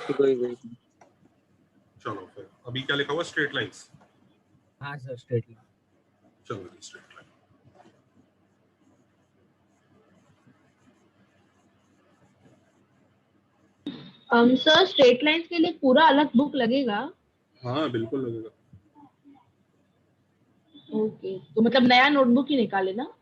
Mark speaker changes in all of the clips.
Speaker 1: गई।
Speaker 2: चलो फिर अभी क्या लिखा हुआ, स्ट्रेट लाइंस।
Speaker 3: हाँ सर, स्ट्रेट लाइन।
Speaker 2: चलो जी, straight line.
Speaker 4: Sir straight lines के लिए पूरा अलग बुक लगेगा?
Speaker 2: हाँ बिल्कुल लगेगा।
Speaker 4: ओके, तो मतलब नया नोटबुक ही निकाले ना?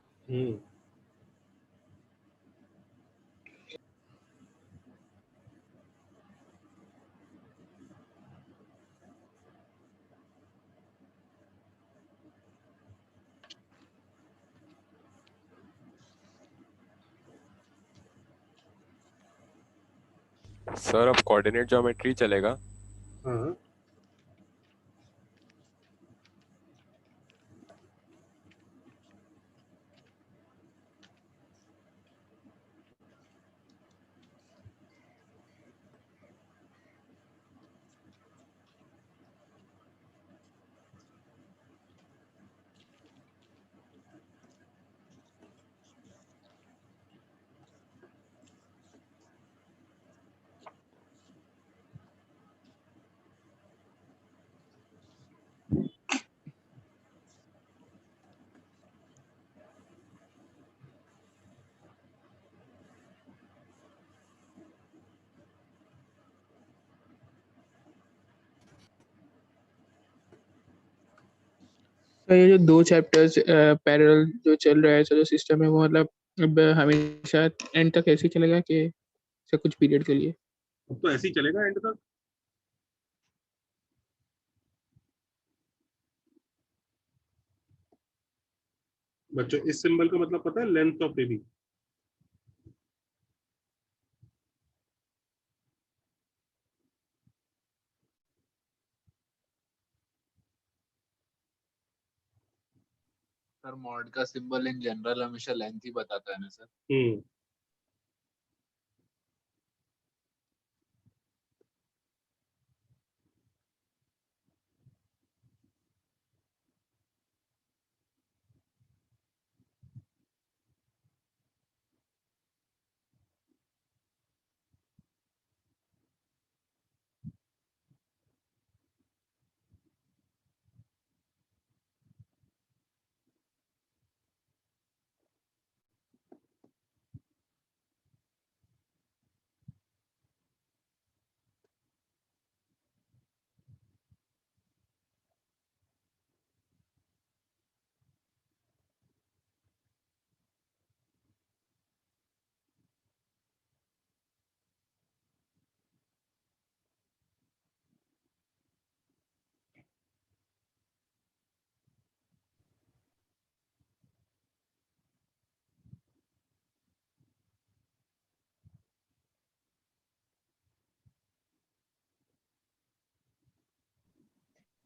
Speaker 5: सर अब कोऑर्डिनेट ज्योमेट्री चलेगा।
Speaker 2: हाँ
Speaker 1: तो ये जो 2 चैप्टर्स पैरेलल जो चल रहा है, जो सिस्टम है वो मतलब अब हमेशा एंड तक ऐसे ही चलेगा कि से कुछ पीरियड के लिए?
Speaker 2: अब तो ऐसे ही चलेगा एंड तक। बच्चों इस सिंबल का मतलब पता है, length of baby.
Speaker 6: Sir mod का सिंबल इन जनरल हमेशा लेंथ ही बताता है ना सर?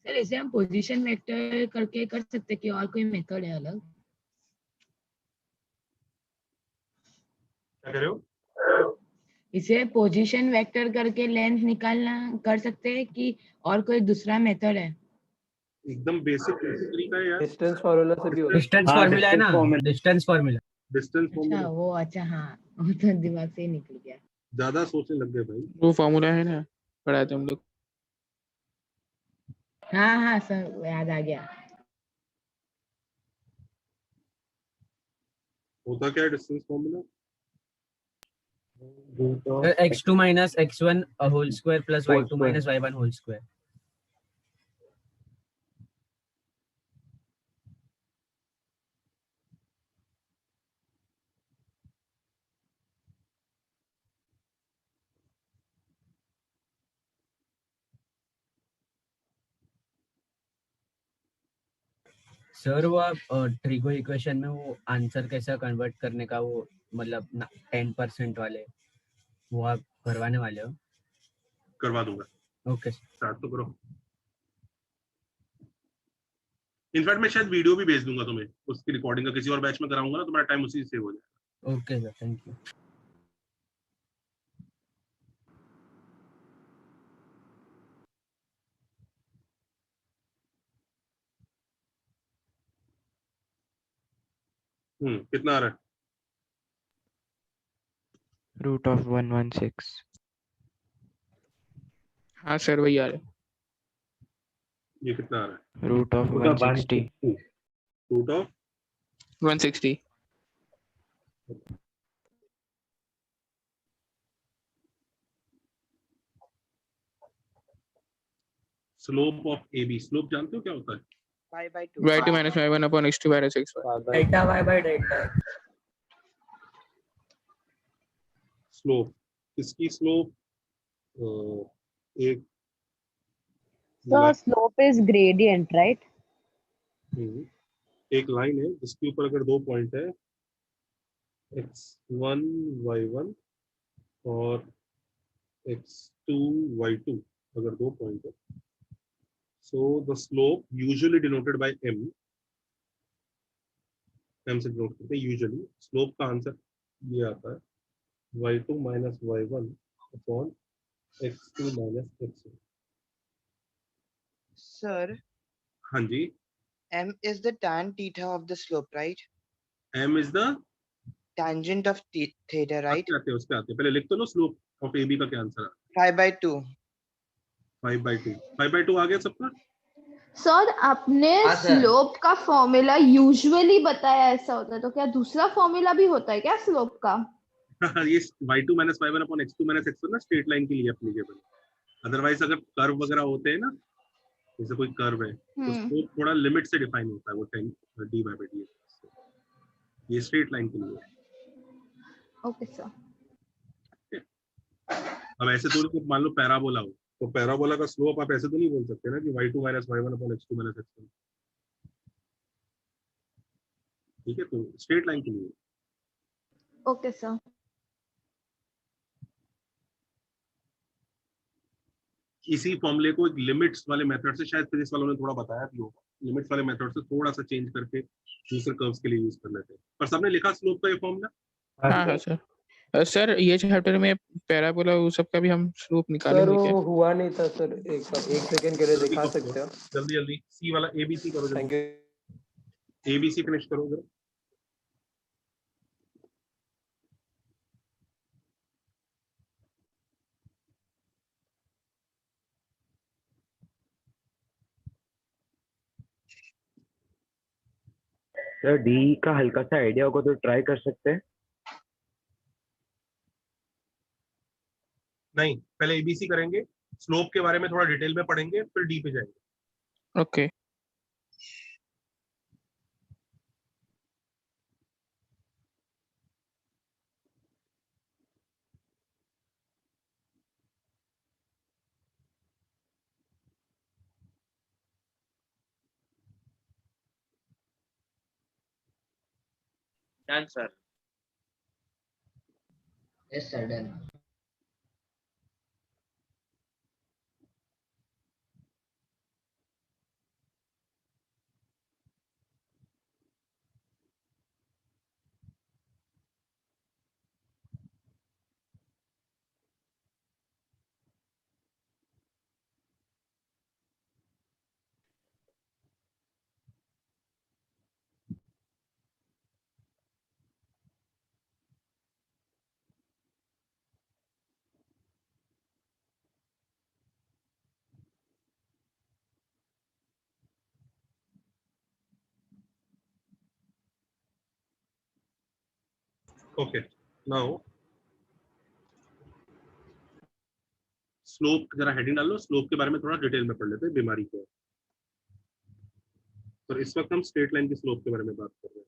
Speaker 4: सर इसे हम पोजीशन वेक्टर करके कर सकते कि और कोई मेथड है अलग?
Speaker 2: क्या कह रहे हो?
Speaker 4: इसे पोजीशन वेक्टर करके लेंथ निकालना कर सकते हैं कि और कोई दूसरा मेथड है?
Speaker 2: एकदम बेसिक तरीका है यार।
Speaker 1: डिस्टेंस फार्मूला से भी होता है।
Speaker 3: डिस्टेंस फार्मूला है ना, डिस्टेंस फार्मूला।
Speaker 2: डिस्टेंस
Speaker 4: अच्छा
Speaker 2: फॉर्मूला।
Speaker 4: वो, अच्छा हाँ, वो तो दिमाग से ही निकल गया।
Speaker 2: ज्यादा सोचने लग गए भाई।
Speaker 1: वो फार्मूला है ना, पढ़ाए थे हम लोग।
Speaker 4: हाँ हाँ सर, याद आ गया।
Speaker 2: होता क्या है distance formula?
Speaker 3: x2 minus x1 whole square plus y2 minus y1 whole square। Sir वो आप ट्रिगो इक्वेशन में वो आंसर कैसा कन्वर्ट करने का, वो मतलब 10% वाले, वो आप करवाने वाले हो?
Speaker 2: करवा दूंगा।
Speaker 3: ओके
Speaker 2: स्टार्ट तो करो। इनफैक्ट मैं शायद वीडियो भी भेज दूंगा तुम्हें, उसकी रिकॉर्डिंग का किसी और बैच में कराऊंगा ना, तुम्हारा टाइम उसी से सेव हो जाएगा।
Speaker 3: Okay sir, thank you.
Speaker 2: कितना आ रहा है?
Speaker 7: Root of 116।
Speaker 1: हाँ सर वही आ रहा है।
Speaker 2: ये कितना आ रहा
Speaker 7: रूट ऑफ
Speaker 8: Root of
Speaker 7: 160.
Speaker 2: है? Root of
Speaker 1: 160।
Speaker 2: Slope of A B, slope जानते हो क्या होता है?
Speaker 1: y2 minus y1 upon x2 minus x1।
Speaker 3: Delta y by delta x.
Speaker 2: Slope, इसकी स्लोप एक
Speaker 9: So slope is gradient, right?
Speaker 2: एक लाइन है जिसके ऊपर अगर दो पॉइंट है x1 y1 और x2 y2, अगर दो पॉइंट है, so the slope usually denoted by m से डिनोट करते हैं यूजुअली। स्लोप का आंसर ये आता है y2 minus y1 upon x2 minus x1।
Speaker 10: Sir,
Speaker 2: हाँ जी,
Speaker 10: m is the tan theta of the slope, right?
Speaker 2: m is the
Speaker 10: Tangent of theta, right?
Speaker 2: उस पे आते हैं, पहले लिख तो लो स्लोप ऑफ ए बी का क्या आंसर है।
Speaker 10: 5/2.
Speaker 2: 5/2, 5/2 आ गया सबका।
Speaker 11: सर आपने
Speaker 8: हाँ, सर।
Speaker 11: स्लोप का फॉर्मूला यूजुअली बताया ऐसा होता है, तो क्या दूसरा फॉर्मूला भी होता है क्या स्लोप का?
Speaker 2: ये y2 minus y1 upon x2 minus x1 ना स्ट्रेट लाइन के लिए एप्लीकेबल। अदरवाइज अगर कर्व वगैरह होते हैं ना, जैसे कोई कर्व है तो स्लोप थोड़ा लिमिट से डिफाइन होता है, वो 10 dy/dx, ये स्ट्रेट लाइन के लिए है।
Speaker 11: Okay sir.
Speaker 2: अब ऐसे थोड़ी तो मान लो पैराबोला हो, तो पैराबोला का स्लोप आप ऐसे तो नहीं बोल सकते ना कि y2 minus y1 upon x2 minus x1, ठीक है, तो स्ट्रेट लाइन के लिए।
Speaker 11: Okay sir.
Speaker 2: इसी फॉर्मूले को एक लिमिट्स वाले मेथड से, शायद फिजिक्स वालों ने थोड़ा बताया भी होगा, लिमिट्स वाले मेथड से थोड़ा सा चेंज करके दूसरे कर्व्स के लिए यूज कर लेते हैं। पर सबने लिखा स्लोप का ये फॉर्मूला?
Speaker 1: हाँ हाँ सर। सर ये चैप्टर में पैराबोला वो सब का भी हम स्लोप
Speaker 12: सर
Speaker 1: निकालेंगे क्या?
Speaker 12: वो हुआ नहीं था सर, एक सेकंड के लिए दिखा सकते हो?
Speaker 2: जल्दी जल्दी सी वाला एबीसी करो,
Speaker 12: थैंक
Speaker 2: जल्दी
Speaker 12: यू।
Speaker 2: एबीसी फिनिश करो जरा।
Speaker 7: सर डी का हल्का सा आइडिया होगा तो ट्राई कर सकते हैं।
Speaker 2: नहीं, पहले एबीसी करेंगे, स्लोप के बारे में थोड़ा डिटेल में पढ़ेंगे, फिर डी पे जाएंगे।
Speaker 1: Okay.
Speaker 8: Done, sir. Yes, sir, done.
Speaker 2: Okay, now slope जरा हेडिंग डाल लो, स्लोप के बारे में थोड़ा डिटेल में पढ़ लेते हैं, बीमारी क्या है। पर इस वक्त हम स्ट्रेट लाइन की स्लोप के बारे में बात कर रहे हैं।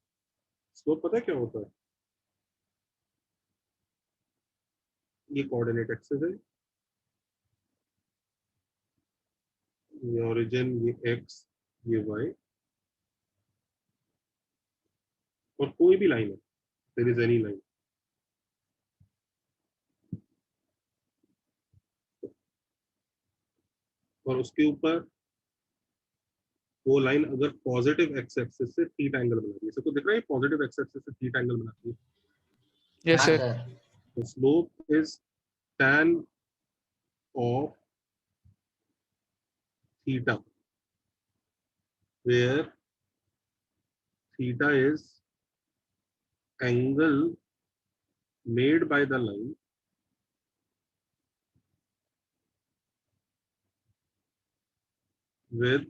Speaker 2: स्लोप पता है क्या होता है? ये कोऑर्डिनेट एक्सिस है, ये ओरिजिन, ये x, ये y, और कोई भी लाइन है, देयर इज एनी लाइन, और उसके ऊपर वो लाइन अगर पॉजिटिव एक्स एक्सिस से थीटा एंगल बनाती है, सबको दिख रहा है पॉजिटिव एक्स एक्सिस से थीटा एंगल बनाती है।
Speaker 1: यस
Speaker 8: हाँ,
Speaker 1: sir.
Speaker 8: sir.
Speaker 2: The slope is tan of theta, where theta is angle made by the line with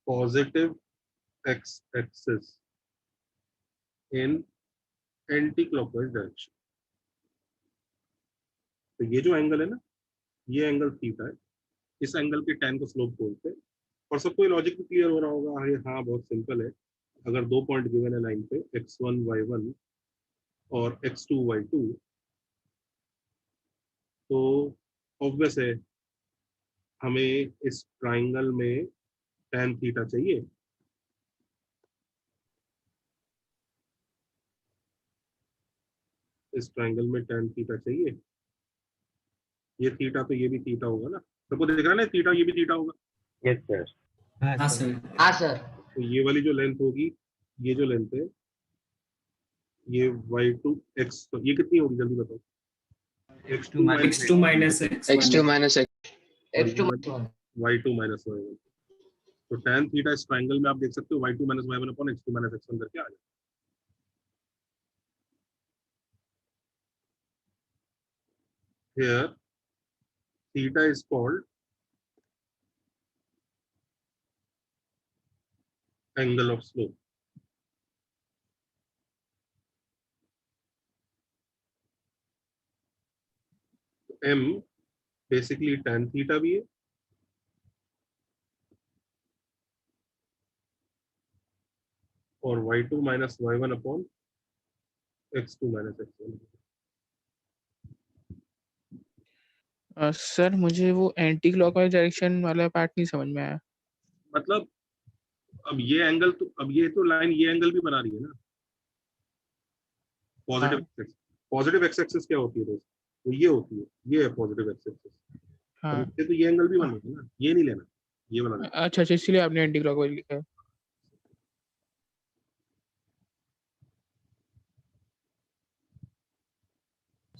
Speaker 2: positive x-axis in anti-clockwise direction. तो ये जो एंगल है ना, ये एंगल थीटा है, इस एंगल के tan को स्लोप बोलते हैं। और सबको ये लॉजिक भी क्लियर हो रहा होगा। हाँ, बहुत सिंपल है। अगर 2 पॉइंट गिवन है लाइन पे x1 y1 और x2 y2, तो ऑब्वियस है हमें इस ट्राइंगल में tan थीटा चाहिए। इस ट्राइंगल में tan थीटा चाहिए। ये थीटा तो ये भी थीटा होगा ना, सबको दिख रहा है ना, थीटा ये भी थीटा होगा।
Speaker 7: Yes sir.
Speaker 3: हाँ सर।
Speaker 8: हाँ सर।
Speaker 2: तो ये वाली जो लेंथ होगी, ये जो लेंथ है, ये y2 x, तो ये कितनी होगी जल्दी बताओ? x2
Speaker 6: minus x.
Speaker 8: x2 minus x.
Speaker 2: और
Speaker 8: x2
Speaker 2: ये
Speaker 8: minus 1.
Speaker 2: y2 minus y1। तो tan थीटा इस ट्रायंगल में आप देख सकते हो y2 minus y1 upon x2 minus x1 करके आ जाए। Here theta is called angle of slope. M basically tan theta भी है और y2 minus y1 upon x2 minus x1।
Speaker 1: Sir मुझे वो एंटी क्लॉकवाइज डायरेक्शन वाला पार्ट नहीं समझ में आया।
Speaker 2: मतलब अब ये एंगल तो, अब ये तो लाइन ये एंगल भी बना रही है ना, पॉजिटिव एक्स एक्सिस क्या होती है दोस्त? तो ये होती है, ये है पॉजिटिव एक्स एक्सिस।
Speaker 1: हाँ
Speaker 2: इससे तो ये एंगल भी बनेगा ना, ये नहीं लेना, ये वाला लेना।
Speaker 1: अच्छा, इसलिए आपने एंटी क्लॉकवाइज लिखा है।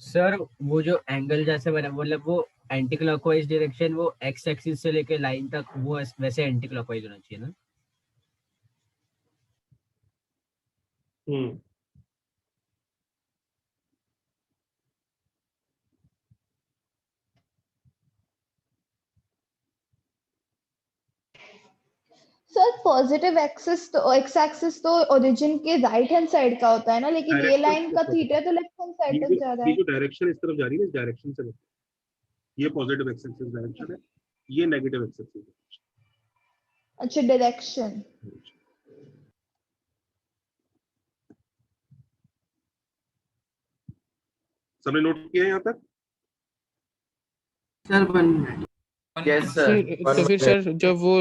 Speaker 3: सर वो जो एंगल जैसे बना, मतलब वो एंटी क्लॉकवाइज डायरेक्शन, वो एक्स एक्सिस से लेके लाइन तक वो वैसे एंटी क्लॉकवाइज होना चाहिए ना?
Speaker 11: सर पॉजिटिव एक्स एक्सिस तो ओरिजिन के राइट हैंड साइड का होता है ना, लेकिन ये
Speaker 2: Direction
Speaker 11: लाइन का
Speaker 2: से
Speaker 11: थीटा तो लेफ्ट हैंड साइड तक जा रहा
Speaker 2: ये
Speaker 11: है।
Speaker 2: जो डायरेक्शन इस तरफ जा रही है, इस डायरेक्शन से ये पॉजिटिव एक्स एक्सिस डायरेक्शन है, ये नेगेटिव एक्स एक्सिस डायरेक्शन।
Speaker 11: अच्छा, डायरेक्शन।
Speaker 2: सबने नोट किया है यहाँ तक?
Speaker 8: Sir 1 minute. Yes sir.
Speaker 1: तो फिर सर जब वो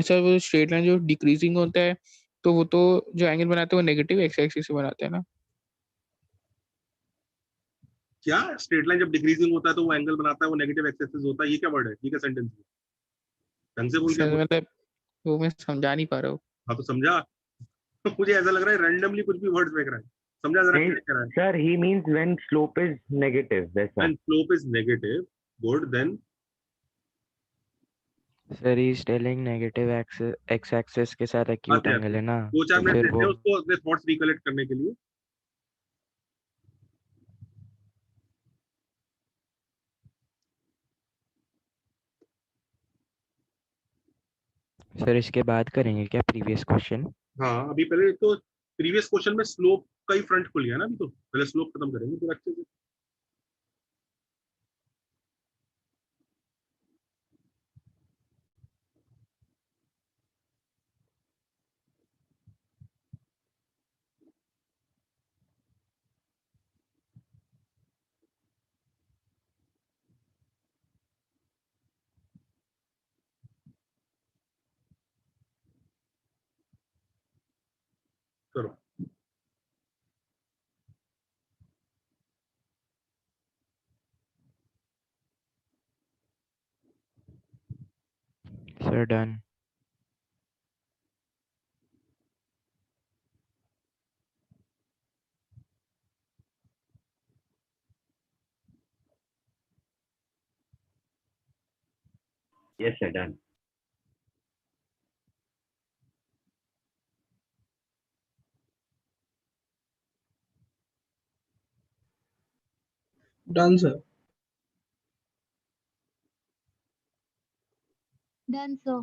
Speaker 1: सर वो स्ट्रेट लाइन जो डिक्रीजिंग होता है, तो वो तो जो एंगल बनाते हैं वो नेगेटिव एक्स एक्सिस से बनाते हैं ना?
Speaker 2: क्या स्ट्रेट लाइन जब डिक्रीजिंग होता है तो वो एंगल बनाता है, वो नेगेटिव एक्स एक्सिस होता है? ये क्या वर्ड है? ये क्या सेंटेंस है? ढंग से बोल के
Speaker 1: सर
Speaker 2: बोल।
Speaker 1: मतलब वो मैं समझा नहीं पा रहा हूँ।
Speaker 2: हाँ तो समझा। मुझे ऐसा लग रहा है रैंडमली कुछ भी वर्ड्स फेंक रहा है। समझा जरा क्या कह रहा है?
Speaker 7: Sir, he means when slope is negative. That's all.
Speaker 2: When slope is negative, good, then
Speaker 13: Sir, he is telling negative x axis के साथ acute
Speaker 2: बात
Speaker 13: angle है ना,
Speaker 2: 2-4
Speaker 13: तो
Speaker 2: मिनट
Speaker 13: फिर
Speaker 2: देते हैं
Speaker 13: वो
Speaker 2: उसको अपने थॉट्स रिकलेक्ट करने के लिए।
Speaker 13: सर इसके बाद करेंगे क्या प्रीवियस क्वेश्चन?
Speaker 2: हाँ अभी पहले तो प्रीवियस क्वेश्चन में स्लोप का ही फ्रंट खुल गया ना, अभी तो पहले स्लोप खत्म करेंगे फिर अच्छे से। करो।
Speaker 13: Sir done.
Speaker 7: Yes, sir, done.
Speaker 14: Done, sir.
Speaker 11: Done sir.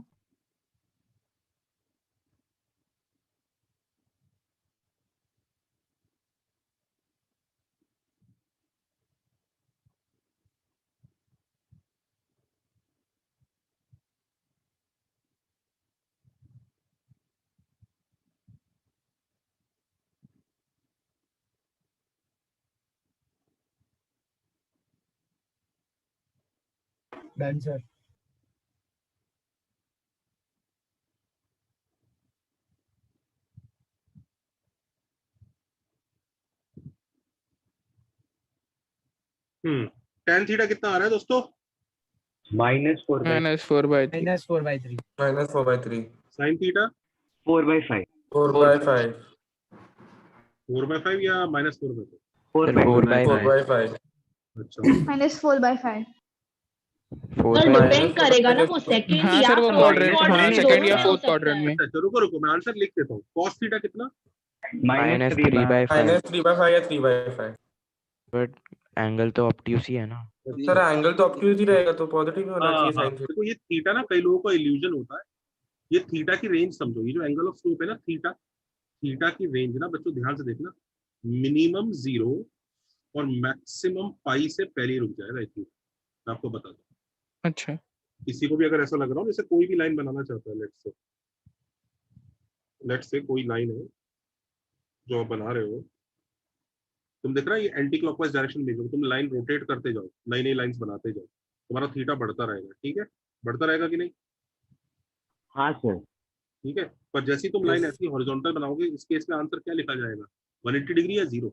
Speaker 3: Done sir.
Speaker 2: tan theta कितना आ रहा है दोस्तों?
Speaker 7: -4/3
Speaker 3: -4/3
Speaker 6: -4/3
Speaker 2: sin थीटा
Speaker 7: 4/5
Speaker 6: 4/5
Speaker 2: 4/5 या -4/5?
Speaker 6: 4/5
Speaker 2: अच्छा
Speaker 11: -4/5
Speaker 9: सर डिपेंड करेगा ना वो सेकंड
Speaker 1: हाँ
Speaker 9: या
Speaker 1: सर वो
Speaker 9: फोर्थ
Speaker 1: क्वाड्रेंट, हाँ
Speaker 9: क्वाड्रेंट
Speaker 1: सेकंड
Speaker 9: दोनों
Speaker 1: या
Speaker 9: में हो
Speaker 1: फोर्थ
Speaker 9: सकता
Speaker 1: क्वाड्रेंट
Speaker 9: है।
Speaker 1: में।
Speaker 2: अच्छा रुको मैं आंसर लिख देता हूँ। cos थीटा कितना?
Speaker 13: -3/5
Speaker 6: -3/5 या 3/5
Speaker 13: बट एंगल तो ऑब्ट्यूज ही है ना।
Speaker 6: सर एंगल तो ऑब्ट्यूज ही रहेगा तो पॉजिटिव ही होना चाहिए
Speaker 2: हाँ
Speaker 6: sin थीटा।
Speaker 2: देखो ये थीटा ना कई लोगों को इल्यूजन होता है। ये थीटा की रेंज समझो, ये जो एंगल ऑफ स्लोप है ना थीटा की रेंज ना बच्चों ध्यान से देखना, मिनिमम 0 और मैक्सिमम पाई से पहले रुक जाएगा इतनी। मैं आपको बता दूं,
Speaker 1: अच्छा
Speaker 2: किसी को भी अगर ऐसा लग रहा हो जैसे कोई भी लाइन बनाना चाहता है, लेट्स से कोई लाइन है जो आप बना रहे हो, तुम देख रहा है ये एंटी क्लॉकवाइज डायरेक्शन में जो तुम लाइन रोटेट करते जाओ, नई नई लाइंस बनाते जाओ, तुम्हारा थीटा बढ़ता रहेगा। ठीक है, बढ़ता रहेगा कि नहीं?
Speaker 7: हाँ सर।
Speaker 2: ठीक है, पर जैसे ही तुम लाइन ऐसी हॉरिजॉन्टल बनाओगे, इस केस में आंसर क्या लिखा जाएगा? 180 डिग्री या 0?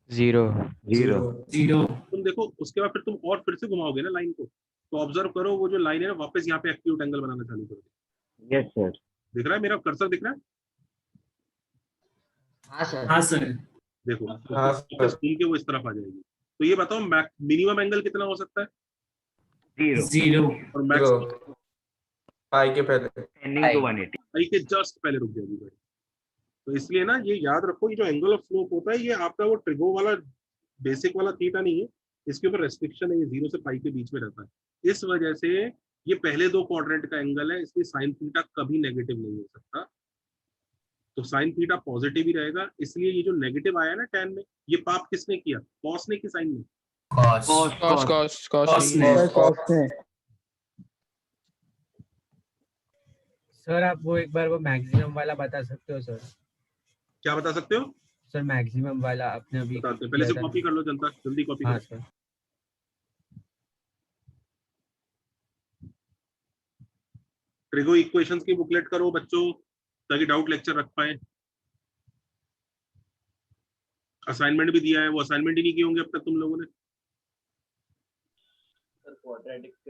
Speaker 13: 0
Speaker 2: तुम देखो उसके बाद फिर तुम और फिर से घुमाओगे ना लाइन को, तो ऑब्जर्व करो वो जो लाइन है ना वापस यहाँ पे एक्यूट एंगल बनाना चालू कर दे।
Speaker 7: Yes sir.
Speaker 2: दिख रहा है मेरा कर्सर? दिख रहा है?
Speaker 8: हाँ सर।
Speaker 2: देखो
Speaker 6: हाँ,
Speaker 2: वापस घूम के वो इस तरफ आ जाएगी। तो ये बताओ मिनिमम एंगल कितना हो सकता है?
Speaker 8: 0
Speaker 2: और मैक्स
Speaker 6: पाई के पहले
Speaker 7: टेंडिंग टू 180।
Speaker 2: पाई के जस्ट पहले रुक जाएगी भाई। तो इसलिए ना ये याद रखो, ये जो एंगल ऑफ स्लोप होता है ये आपका वो ट्रिगो वाला बेसिक वाला थीटा नहीं है, इसके ऊपर रेस्ट्रिक्शन है, ये 0 से पाई के बीच में रहता है। इस वजह से ये पहले दो क्वाड्रेंट का एंगल है, इसलिए साइन थीटा कभी नेगेटिव नहीं हो सकता। तो साइन थीटा पॉजिटिव ही रहेगा। इसलिए ये जो नेगेटिव आया ना tan में, ये पाप किसने किया? कॉस ने कि साइन ने?
Speaker 1: कॉस
Speaker 3: ने। सर आप वो एक बार वो मैक्सिमम वाला बता सकते हो सर?
Speaker 2: क्या बता सकते हो
Speaker 3: सर? मैक्सिमम वाला आपने अभी
Speaker 2: बताते हैं। पहले से कॉपी कर लो जनता, जल्दी कॉपी
Speaker 3: हाँ
Speaker 2: करो।
Speaker 3: सर।
Speaker 2: ट्रिगो इक्वेशंस की बुकलेट करो बच्चों, ताकि डाउट लेक्चर रख पाए। असाइनमेंट भी दिया है, वो असाइनमेंट ही नहीं किए होंगे अब तक तुम लोगों ने।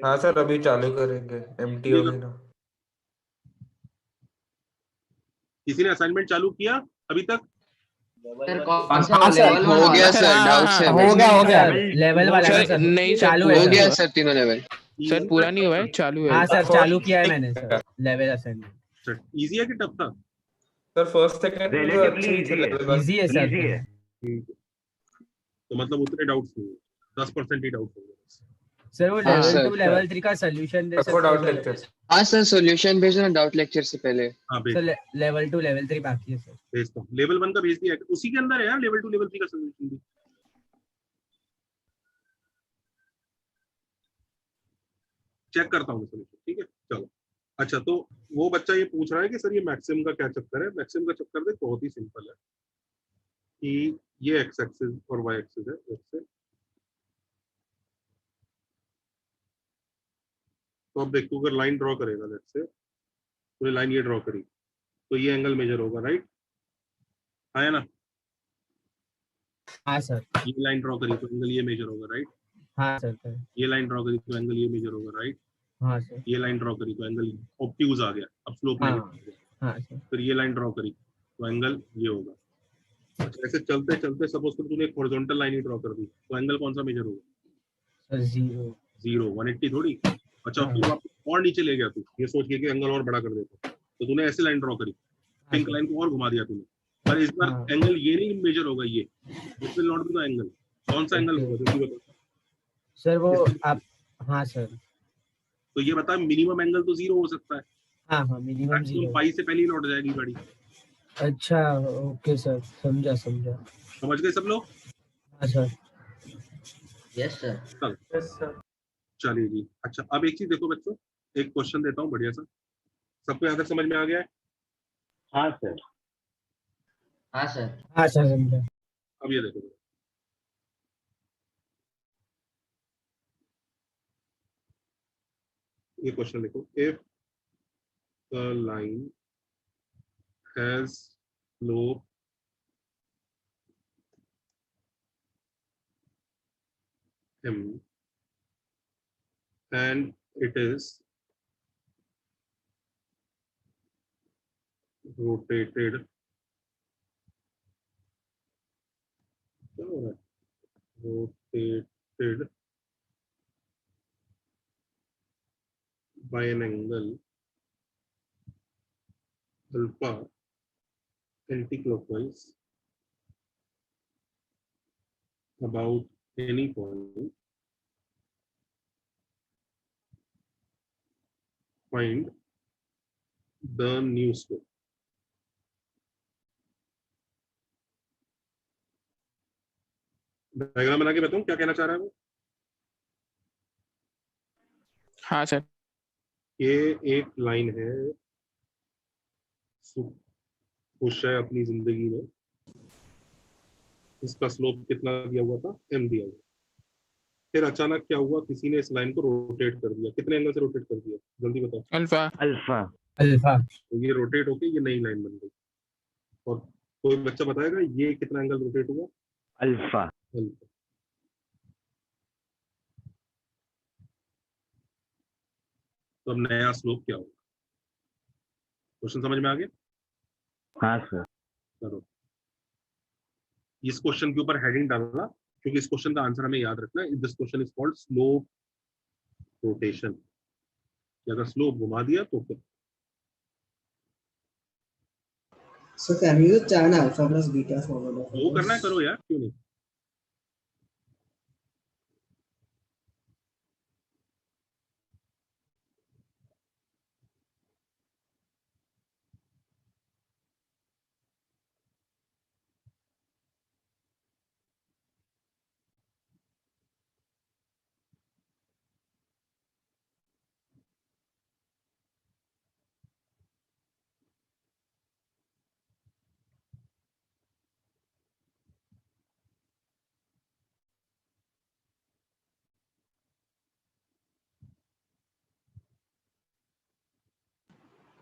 Speaker 6: हाँ सर अभी चालू करेंगे, एमटी हो गई ना।
Speaker 2: किसी ने असाइनमेंट चालू किया अभी तक?
Speaker 8: हो गया सर, डाउट से
Speaker 3: हो गया लेवल वाला ना सर?
Speaker 1: नहीं सर,
Speaker 3: चालू
Speaker 8: हो
Speaker 3: है
Speaker 8: गया
Speaker 3: सर।
Speaker 8: सर तीनों लेवल।
Speaker 1: सर पूरा नहीं हुआ है, चालू है।
Speaker 3: हाँ सर चालू किया है मैंने सर लेवल असाइनमेंट।
Speaker 2: इजी है कि टफ था?
Speaker 6: Sir first second
Speaker 7: Relatively easy है।
Speaker 3: इजी है सर।
Speaker 7: Easy है।
Speaker 2: तो मतलब उतने डाउट्स नहीं है, 10% ही डाउट होंगे।
Speaker 3: सर वो
Speaker 8: हाँ,
Speaker 3: लेवल
Speaker 8: सर,
Speaker 3: 2 लेवल 3 का सॉल्यूशन दे सकते हो
Speaker 6: डाउट
Speaker 3: सर?
Speaker 6: लेक्चर।
Speaker 8: हाँ सर सॉल्यूशन भेजना डाउट लेक्चर से पहले।
Speaker 2: हाँ भेज
Speaker 3: सर लेवल 2 लेवल 3 बाकी है सर।
Speaker 2: भेजता हूँ। लेवल 1 का भेज दिया है, उसी के अंदर है यार लेवल 2 लेवल 3 का सोल्यूशन भी। चेक करता हूँ सोल्यूशन, ठीक है चलो। अच्छा तो वो बच्चा ये पूछ रहा है कि सर ये मैक्सिमम का क्या चक्कर है? मैक्सिमम का चक्कर देख बहुत ही सिंपल है कि ये एक्स एक्सिस और वाई एक्सिस है, इससे तो अब देखो अगर लाइन ड्रॉ करेगा, लेट्स से तो लाइन ये ड्रॉ करी तो ये एंगल मेजर होगा, राइट? है ना?
Speaker 3: हाँ सर।
Speaker 2: ये लाइन ड्रॉ करी तो एंगल ये मेजर होगा, राइट?
Speaker 3: हाँ सर।
Speaker 2: ये लाइन ड्रॉ करी तो एंगल ये मेजर होगा, राइट?
Speaker 3: हाँ सर।
Speaker 2: ये लाइन ड्रॉ करी तो एंगल ऑब्ट्यूज आ गया, अब स्लोप
Speaker 3: हाँ।
Speaker 2: नेगेटिव आ गया।
Speaker 3: हाँ सर।
Speaker 2: फिर ये लाइन ड्रॉ करी तो एंगल ये होगा। अच्छा ऐसे चलते चलते सपोज कर तूने एक हॉरिजॉन्टल लाइन ही ड्रॉ कर दी तो एंगल कौन सा मेजर होगा?
Speaker 3: सर
Speaker 2: 0 180 थोड़ी। अच्छा फिर वापस और नीचे ले गया तू ये सोच के कि एंगल और बड़ा कर देता, तो तूने ऐसे लाइन ड्रॉ करी, पिंक लाइन को और घुमा दिया तूने, पर इस बार एंगल ये नहीं मेजर होगा, ये this will not be the angle. कौन सा एंगल होगा जल्दी बताओ
Speaker 3: सर? वो आप हाँ सर
Speaker 2: तो ये बता मिनिमम एंगल तो 0 हो सकता है,
Speaker 3: हाँ हाँ मिनिमम
Speaker 2: मैक्सिमम
Speaker 3: 0।
Speaker 2: पाई से पहले ही लौट जाएगी गाड़ी।
Speaker 3: अच्छा ओके सर, समझा।
Speaker 2: समझ गए सब लोग?
Speaker 3: हाँ सर।
Speaker 8: Yes sir.
Speaker 2: चलिए जी। अच्छा अब एक चीज देखो बच्चों, एक क्वेश्चन देता हूँ बढ़िया सा, सबको यहाँ तक समझ में आ गया है?
Speaker 7: हाँ सर।
Speaker 8: हाँ सर।
Speaker 3: हाँ सर समझा।
Speaker 2: अब ये देखो, ये क्वेश्चन देखो, if the line has slope m and it is rotated, क्या हो रहा है? Rotated by an angle alpha anticlockwise about any point, find the new slope. Diagram बना के बताऊं क्या कहना चाह रहा है वो?
Speaker 1: हाँ सर।
Speaker 2: ये एक लाइन है, खुश है अपनी जिंदगी में, इसका स्लोप कितना दिया हुआ था? m दिया हुआ। फिर अचानक क्या हुआ, किसी ने इस लाइन को रोटेट कर दिया। कितने एंगल से रोटेट कर दिया जल्दी बताओ?
Speaker 1: अल्फा।
Speaker 3: अल्फा।
Speaker 2: तो ये रोटेट होके ये नई लाइन बन गई। और कोई बच्चा बताएगा ये कितना एंगल रोटेट हुआ?
Speaker 7: अल्फा।
Speaker 2: अल्फा। तो अब नया स्लोप क्या होगा? क्वेश्चन समझ में आ गया?
Speaker 7: हाँ सर।
Speaker 2: करो। इस क्वेश्चन के ऊपर हेडिंग डालना, क्योंकि इस क्वेश्चन का आंसर हमें याद रखना है। This question is called slope rotation. अगर स्लोप घुमा दिया तो क्या?
Speaker 14: So can we use tan alpha plus beta formula for
Speaker 2: वो
Speaker 14: this?
Speaker 2: करना है करो यार, क्यों नहीं?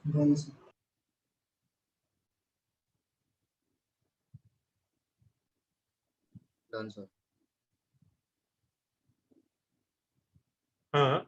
Speaker 14: Done, sir.
Speaker 8: Done sir.
Speaker 2: हाँ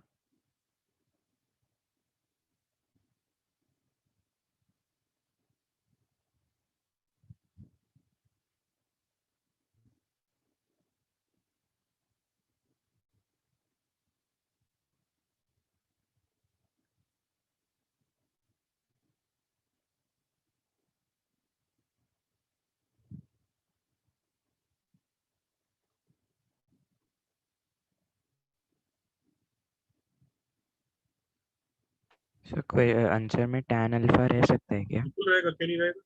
Speaker 13: सर कोई आंसर में tan अल्फा रह सकता है क्या?
Speaker 2: बिल्कुल रहेगा, क्यों नहीं रहेगा?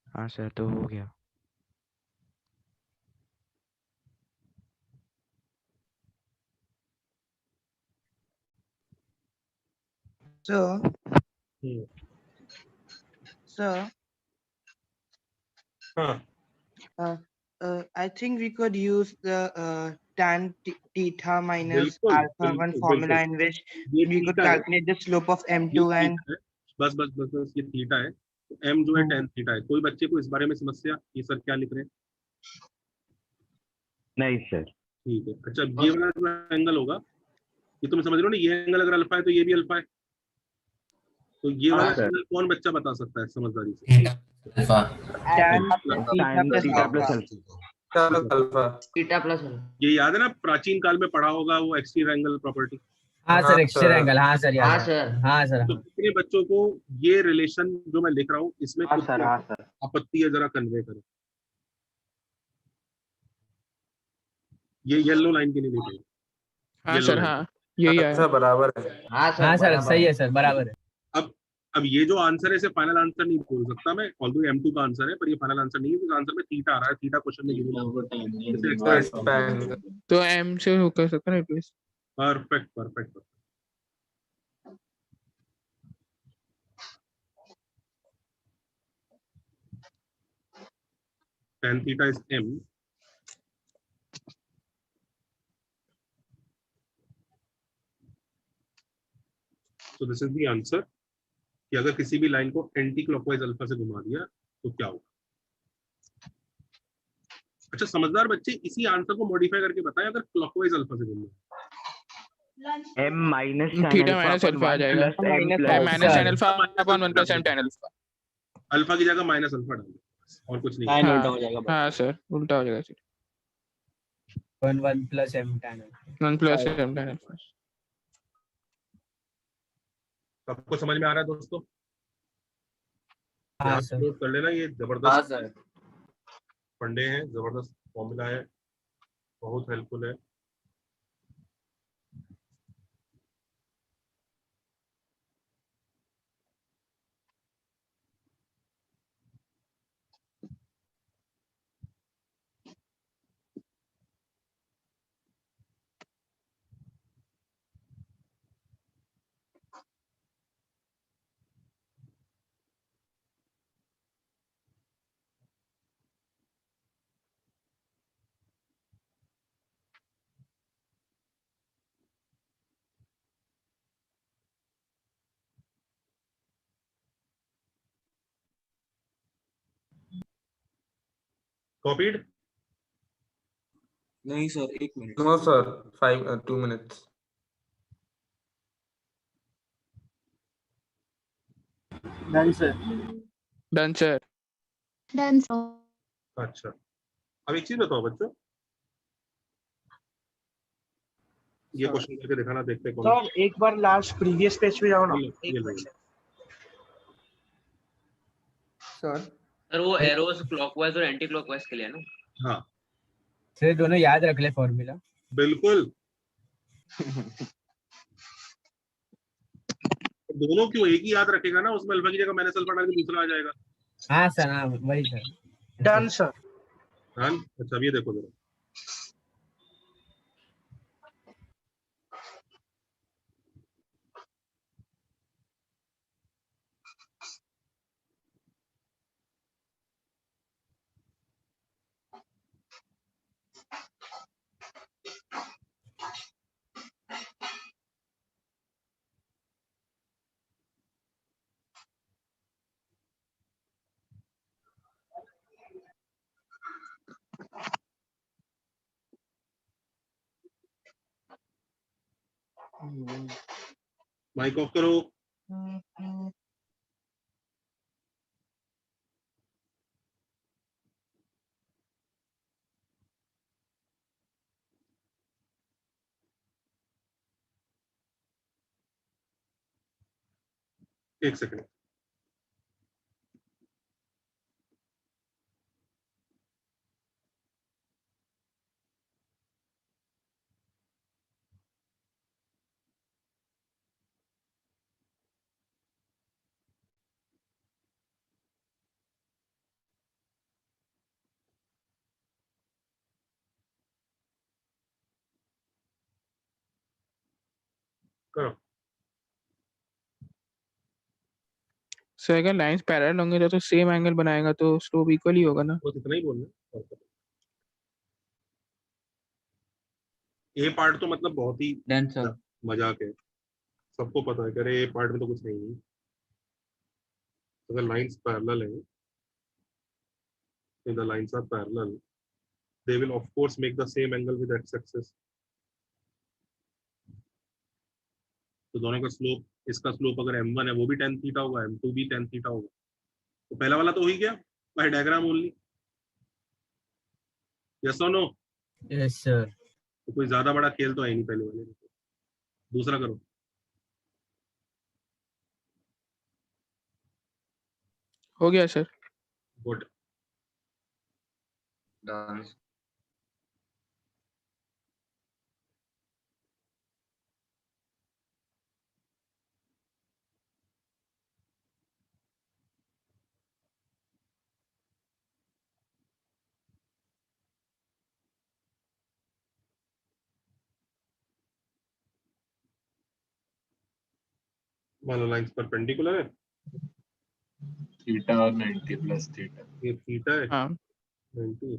Speaker 13: हाँ सर, तो हो गया।
Speaker 10: So, I think we could use the tan theta minus
Speaker 2: बिल्कुल,
Speaker 10: alpha 1
Speaker 2: बिल्कुल,
Speaker 10: formula
Speaker 2: बिल्कुल।
Speaker 10: in which
Speaker 2: ये
Speaker 10: we could
Speaker 2: थीटा है,
Speaker 10: calculate the slope of
Speaker 2: ये
Speaker 10: m2 and
Speaker 2: थीटा है। बस बस बस बस ये थीटा है, तो m जो है tan थीटा है। कोई बच्चे को इस बारे में समस्या? ये सर क्या लिख रहे हैं?
Speaker 7: नहीं सर।
Speaker 2: ठीक है। अच्छा ये वाला जो एंगल होगा, ये तुम समझ रहे हो ना, ये एंगल अगर अल्फा है तो ये भी अल्फा है। तो ये वाला एंगल कौन बच्चा बता सकता है समझदारी से?
Speaker 8: Alpha.
Speaker 10: tan
Speaker 7: tan
Speaker 10: theta plus
Speaker 7: alpha.
Speaker 8: Theta plus
Speaker 2: ये याद है ना, प्राचीन काल में पढ़ा होगा वो एक्सटीरियर एंगल प्रॉपर्टी।
Speaker 3: हाँ सर, एक्सटीरियर एंगल। हाँ सर याद
Speaker 8: हाँ
Speaker 3: है।
Speaker 8: सर।
Speaker 3: हाँ सर।
Speaker 2: तो कितने बच्चों को ये रिलेशन जो मैं लिख रहा हूँ इसमें
Speaker 7: हाँ
Speaker 2: कुछ
Speaker 7: सर, हाँ सर।
Speaker 2: आपत्ति है? जरा कन्वे करें। ये येलो लाइन के लिए लिख रहा हूँ।
Speaker 1: हाँ सर। हाँ यही आया।
Speaker 15: अच्छा बराबर है।
Speaker 8: हाँ सर
Speaker 3: हाँ सर
Speaker 8: बराबर
Speaker 3: सही
Speaker 8: है।
Speaker 3: है सर, बराबर है।
Speaker 2: अब ये जो आंसर है इसे फाइनल आंसर नहीं बोल सकता मैं, ऑल्दो M2 का आंसर है, पर ये फाइनल आंसर नहीं है क्योंकि आंसर में थीटा आ रहा है, थीटा क्वेश्चन में गिवन है, इसे
Speaker 15: तो
Speaker 2: एक्सपैंड।
Speaker 15: expand।
Speaker 1: तो M से हो कर सकता है replace.
Speaker 2: Perfect perfect. tan theta is M. So this is the answer कि अगर किसी भी लाइन को एंटी क्लॉकवाइज अल्फा से घुमा दिया तो क्या होगा। अच्छा समझदार बच्चे इसी आंसर को मॉडिफाई करके बताएं अगर क्लॉकवाइज अल्फा से घुमा।
Speaker 7: m minus
Speaker 1: theta minus alpha आ जाएगा, minus tan alpha upon 1 plus m tan alpha.
Speaker 2: Alpha की जगह माइनस अल्फा डाल और कुछ नहीं।
Speaker 1: हाँ, उल्टा हो जाएगा। हाँ सर उल्टा हो जाएगा sir.
Speaker 3: 1 plus m tan alpha.
Speaker 1: 1 plus m tan alpha.
Speaker 2: सबको समझ में आ रहा है दोस्तों?
Speaker 3: हाँ सर।
Speaker 2: नोट कर लेना, ये
Speaker 6: हाँ
Speaker 2: जबरदस्त
Speaker 6: सर।
Speaker 2: फंडे हैं, जबरदस्त फॉर्मूला है, बहुत हेल्पफुल है। कॉपीड?
Speaker 6: नहीं sir 1 minute.
Speaker 15: No sir 2 minutes।
Speaker 12: Done sir.
Speaker 1: Done sir.
Speaker 11: Done sir.
Speaker 2: अच्छा अब एक चीज बताओ बच्चों, ये क्वेश्चन करके दिखाना, देखते हैं कौन।
Speaker 10: सर एक बार लास्ट प्रीवियस पेज पे जाओ ना।
Speaker 2: ये लो।
Speaker 12: सर
Speaker 8: वो एरोस क्लॉकवाइज और एंटी क्लॉकवाइज के लिए है ना?
Speaker 2: हाँ
Speaker 3: सर दोनों याद रख ले फॉर्मूला।
Speaker 2: बिल्कुल। दोनों क्यों, एक ही याद रखेगा ना, उसमें अल्फा की जगह माइनस अल्फा डाल के दूसरा आ जाएगा।
Speaker 3: हाँ सर, हाँ वही सर।
Speaker 10: Done sir.
Speaker 2: डन। अच्छा अब ये देखो जरा, माइक ऑफ करो। एक सेकंड। करो।
Speaker 1: सर अगर लाइंस पैरेलल होंगे तो सेम एंगल बनाएगा तो स्लोप इक्वल ही होगा ना।
Speaker 2: बस इतना ही बोलना है। ए पार्ट तो मतलब बहुत ही मजाक है, सबको पता है कि अरे ए पार्ट में तो कुछ नहीं है। अगर लाइंस पैरेलल है, if the lines are parallel they will of course make the same angle with x axis। तो दोनों का स्लोप, इसका स्लोप अगर m1 है वो भी tan थीटा होगा, m2 भी tan थीटा होगा। तो पहला वाला तो हो ही गया बाय डायग्राम ओनली। यस और नो?
Speaker 3: Yes sir.
Speaker 2: तो कोई ज्यादा बड़ा खेल तो है नहीं पहले वाले में। दूसरा करो।
Speaker 1: हो गया सर।
Speaker 2: गुड।
Speaker 8: डन।
Speaker 2: मान लो लाइंस परपेंडिकुलर है,
Speaker 6: थीटा और 90 प्लस थीटा।
Speaker 2: ये थीटा है,
Speaker 1: हाँ
Speaker 2: 90,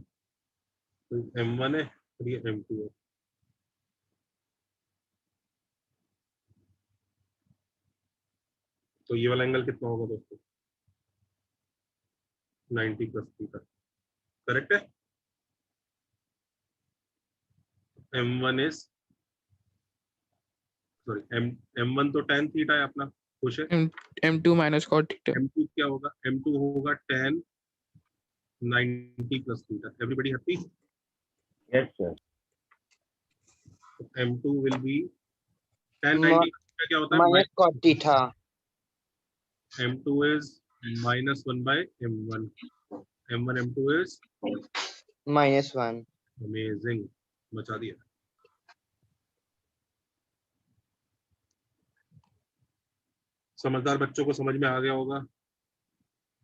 Speaker 2: तो m1 है और ये m2 है। तो ये वाला एंगल कितना होगा दोस्तों? 90 प्लस थीटा, करेक्ट है। m1 इज सॉरी m1 तो tan थीटा है अपना, खुश है।
Speaker 1: m2 minus cot theta.
Speaker 2: m2 क्या होगा? m2 होगा tan 90 plus theta. Everybody happy?
Speaker 7: Yes sir.
Speaker 2: m2 will be tan 90 का क्या होता है?
Speaker 10: minus cot theta.
Speaker 2: m2 is -1 by m1. m1 m2 is
Speaker 10: -1.
Speaker 2: Amazing, बचा दिया। समझदार बच्चों को समझ में आ गया होगा।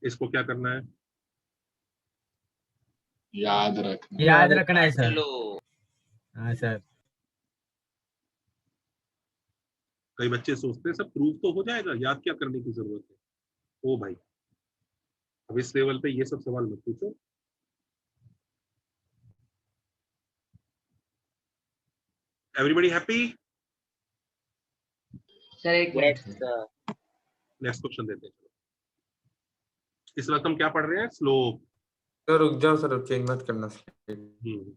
Speaker 2: इसको क्या करना है?
Speaker 6: याद रखना
Speaker 3: है सर।
Speaker 8: चलो
Speaker 3: हाँ सर।
Speaker 2: कई बच्चे सोचते हैं सब प्रूव तो हो जाएगा, याद क्या करने की जरूरत है। ओ भाई, अब इस लेवल पे ये सब सवाल मत पूछो। Everybody happy?
Speaker 8: सर एक मिनट।
Speaker 2: नेक्स्ट क्वेश्चन देते हैं। इस वक्त हम क्या पढ़ रहे हैं? स्लोप।
Speaker 15: सर रुक जाओ सर, चेंज मत करना स्लाइड।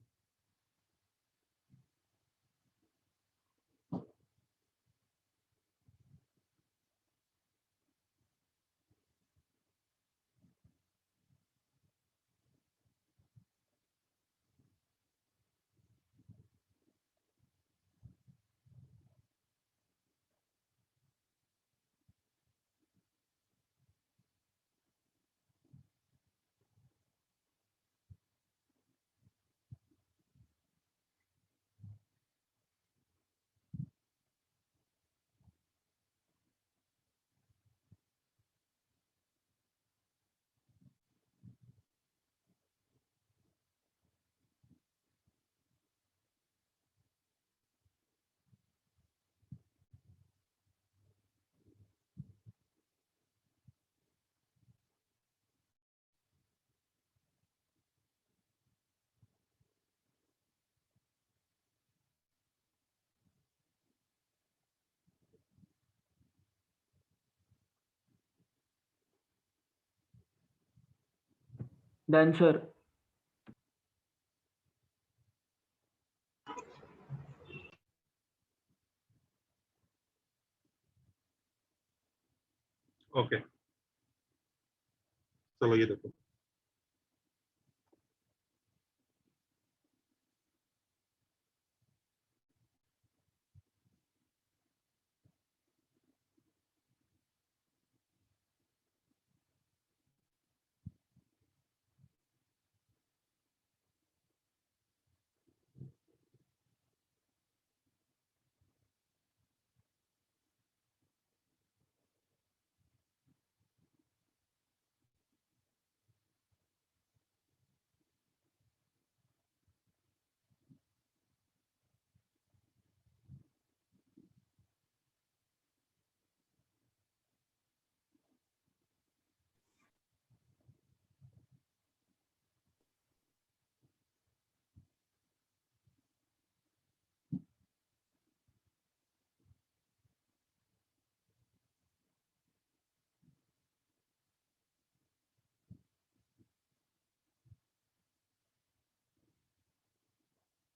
Speaker 14: Done, sir.
Speaker 2: ओके, चलो ये देखो।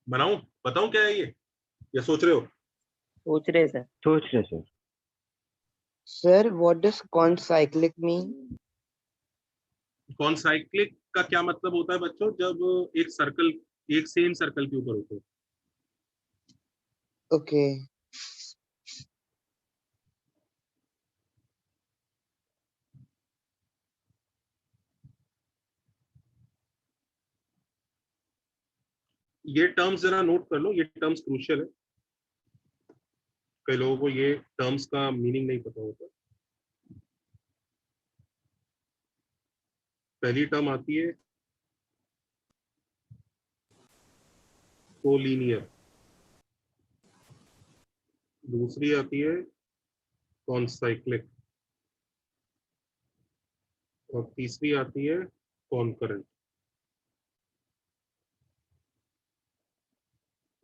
Speaker 2: बनाऊं? बताऊं क्या है ये, या सोच रहे हो?
Speaker 10: सोच रहे सर।
Speaker 7: सोच रहे sir.
Speaker 10: Sir, what does concyclic mean?
Speaker 2: Concyclic का क्या मतलब होता है बच्चों? जब एक सर्कल, एक सेम सर्कल के ऊपर होते हैं।
Speaker 10: Okay.
Speaker 2: ये टर्म्स जरा नोट कर लो, ये टर्म्स क्रूशियल है। कई लोगों को ये टर्म्स का मीनिंग नहीं पता होता। पहली टर्म आती है कोलिनियर, दूसरी आती है कॉनसाइक्लिक, और तीसरी आती है कॉनकरेंट।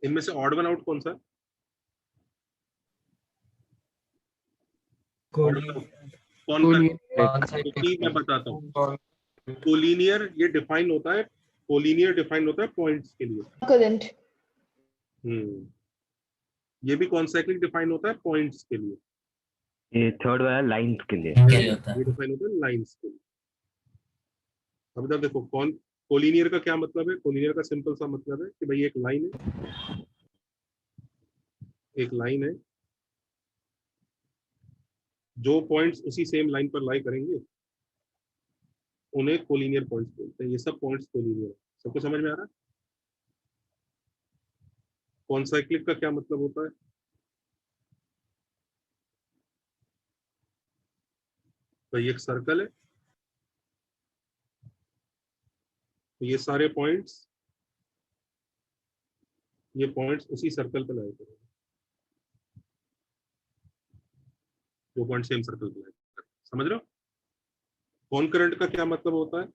Speaker 2: इनमें से ऑड वन आउट कौन सा है? क्योंकि मैं बताता हूँ, कोलिनियर ये डिफाइन होता है, कोलिनियर डिफाइन होता है पॉइंट्स के लिए।
Speaker 11: करंट।
Speaker 2: ये भी कॉनसाइक्लिक डिफाइन होता है पॉइंट्स के लिए।
Speaker 7: ये थर्ड वाला लाइंस के लिए
Speaker 2: ये डिफाइन होता है लाइंस के लिए। अब इधर देखो, कोलिनियर का क्या मतलब है? कोलिनियर का सिंपल सा मतलब है कि भाई एक लाइन है, एक लाइन है, जो पॉइंट्स उसी सेम लाइन पर लाई करेंगे उन्हें कोलिनियर पॉइंट्स बोलते हैं। ये सब पॉइंट्स कोलिनियर है। सबको समझ में आ रहा है? कॉनसाइक्लिक का क्या मतलब होता है? तो ये एक सर्कल है, तो ये सारे पॉइंट्स, ये पॉइंट्स उसी सर्कल पे लाई करेंगे, जो पॉइंट सेम सर्कल पे लाई करेंगे। समझ रहे हो? कॉनकरेंट का क्या मतलब होता है?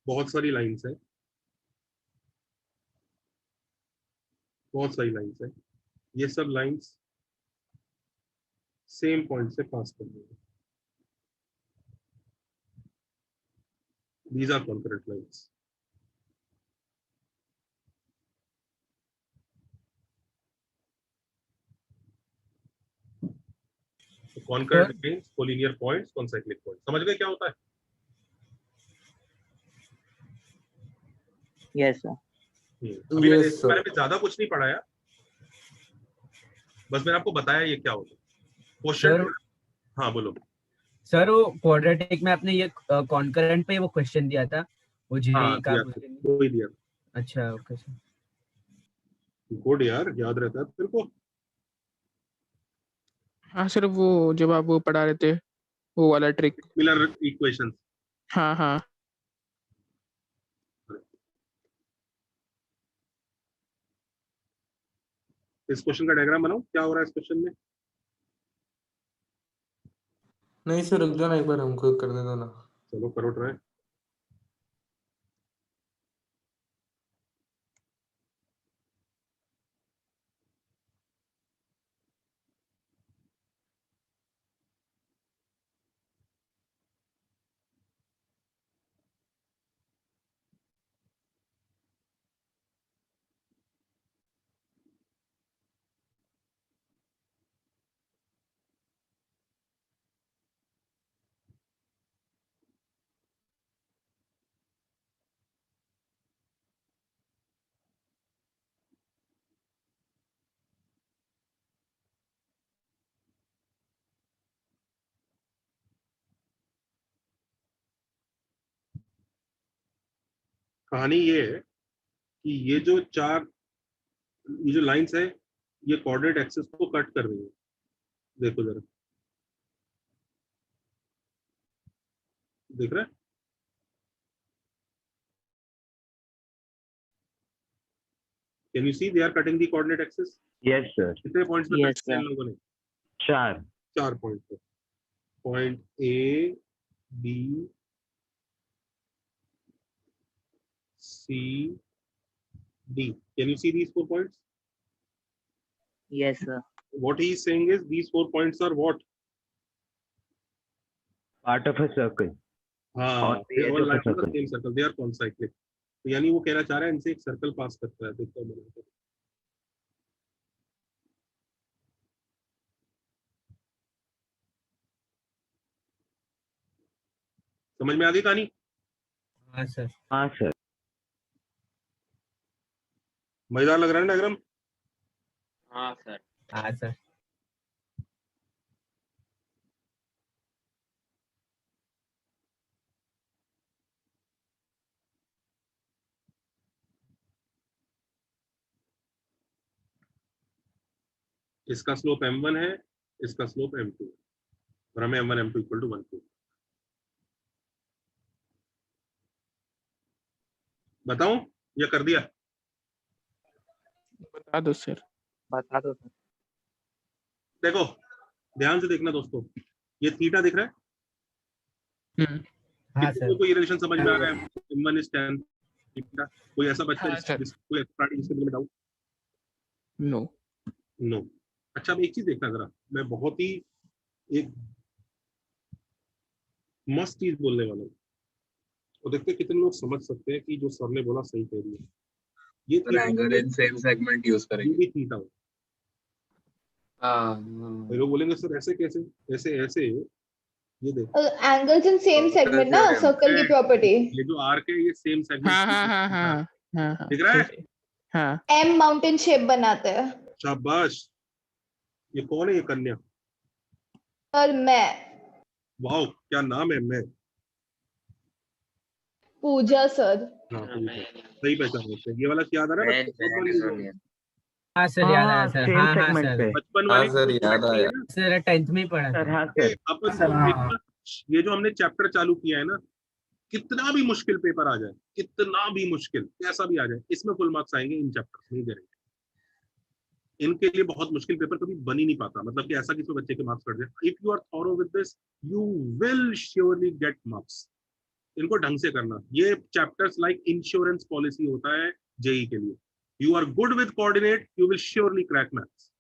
Speaker 2: बहुत सारी लाइंस है, बहुत सारी लाइंस है, ये सब लाइंस सेम पॉइंट से पास कर देंगे। These are concurrent lines. So concurrent means collinear points, concyclic points. समझ गए क्या होता है?
Speaker 16: Yes sir.
Speaker 2: अभी मैंने इसके बारे में ज्यादा कुछ नहीं पढ़ाया, बस मैंने आपको बताया ये क्या होता है। क्वेश्चन, हाँ बोलो
Speaker 3: सर। वो क्वाड्रेटिक में आपने ये कॉन्करेंट पे वो क्वेश्चन दिया था, वो जेईई का क्वेश्चन
Speaker 2: वही दिया।
Speaker 3: अच्छा ओके सर,
Speaker 2: गुड यार, याद रहता है तेरे को।
Speaker 1: हाँ सर, वो जब आप वो पढ़ा रहे थे वो वाला ट्रिक,
Speaker 2: सिमिलर इक्वेशंस।
Speaker 1: हाँ हाँ।
Speaker 2: इस क्वेश्चन का डायग्राम बनाओ, क्या हो रहा है इस क्वेश्चन में?
Speaker 15: नहीं सर, रुक जाओ ना, एक बार हमको करने दो ना।
Speaker 2: चलो करो ट्राई। कहानी ये है कि ये जो लाइंस है, ये कोऑर्डिनेट एक्सिस को कट कर रही है। देखो जरा, देख रहा है? Can you see they are cutting the coordinate axis?
Speaker 7: Yes sir.
Speaker 2: कितने पॉइंट्स पे कट किया इन लोगों ने? 4 पॉइंट पे। Point A, B, C, D. Can you see these 4 points?
Speaker 16: Yes sir.
Speaker 2: What he is saying is these 4 points are what?
Speaker 7: Part of a circle.
Speaker 2: हाँ, they all lie on the same circle. They are concyclic. तो यानी वो कहना चाह रहा है इनसे एक सर्कल पास करता है। देखो मैंने, समझ में आ गई कहानी?
Speaker 3: हाँ सर।
Speaker 7: हाँ सर।
Speaker 2: मजेदार लग रहा है डायग्राम?
Speaker 8: हाँ सर।
Speaker 3: हाँ सर।
Speaker 2: इसका स्लोप m1 है, इसका स्लोप m2 है, और हमें m1 m2 इक्वल टू 1 2। बताऊं या कर दिया?
Speaker 1: बता दो सर।
Speaker 16: बता दो सर।
Speaker 2: देखो ध्यान से देखना दोस्तों, ये थीटा दिख रहा है?
Speaker 3: हाँ
Speaker 2: किसी को कोई रिलेशन समझ में आ रहा है? m1 is tan theta. कोई ऐसा बच्चा
Speaker 1: हाँ, सर।
Speaker 2: कोई एक्स्ट्रा जिसके दिल में डाउट?
Speaker 1: No
Speaker 2: no. अच्छा, अब एक चीज देखना जरा, मैं बहुत ही एक मस्त चीज बोलने वाला हूँ, और देखते हैं कितने लोग समझ सकते हैं कि जो सर ने बोला सही कह रही है। ये
Speaker 6: angle in same segment use करेंगे।
Speaker 2: भी थीटा हो। तो लोग बोलेंगे सर ऐसे कैसे, ऐसे ऐसे, ये देख
Speaker 11: एंगल्स इन सेम सेगमेंट ना, सर्कल की प्रॉपर्टी।
Speaker 2: ये जो आर्क है ये सेम सेगमेंट।
Speaker 1: हाँ
Speaker 2: दिख रहा है?
Speaker 1: हाँ।
Speaker 11: एम माउंटेन शेप बनाते हैं।
Speaker 2: शाबाश। ये कौन है ये कन्या?
Speaker 11: और मैं
Speaker 2: वाओ, क्या नाम है? मैं
Speaker 11: पूजा सर।
Speaker 2: हाँ, सही पहचान होते हैं। ये वाला याद आ रहा है?
Speaker 3: हाँ सर, याद आया सर। हाँ हाँ सर,
Speaker 2: बचपन वाली
Speaker 15: सर याद आया
Speaker 3: सर 10th में ही पढ़ा था।
Speaker 2: अपन ये जो हमने चैप्टर चालू किया है ना, कितना भी मुश्किल पेपर आ जाए, कितना भी मुश्किल कैसा भी आ जाए, इसमें फुल मार्क्स आएंगे। इन चैप्टर्स नहीं गारंटी। इनके लिए बहुत मुश्किल पेपर कभी बन ही नहीं पाता, मतलब कि ऐसा किसी बच्चे के मार्क्स कट जाए। If you are thorough with this, you will surely get marks. इनको ढंग से करना। ये चैप्टर्स लाइक इंश्योरेंस पॉलिसी होता है जेई के लिए। You are good with coordinate, you will surely crack maths.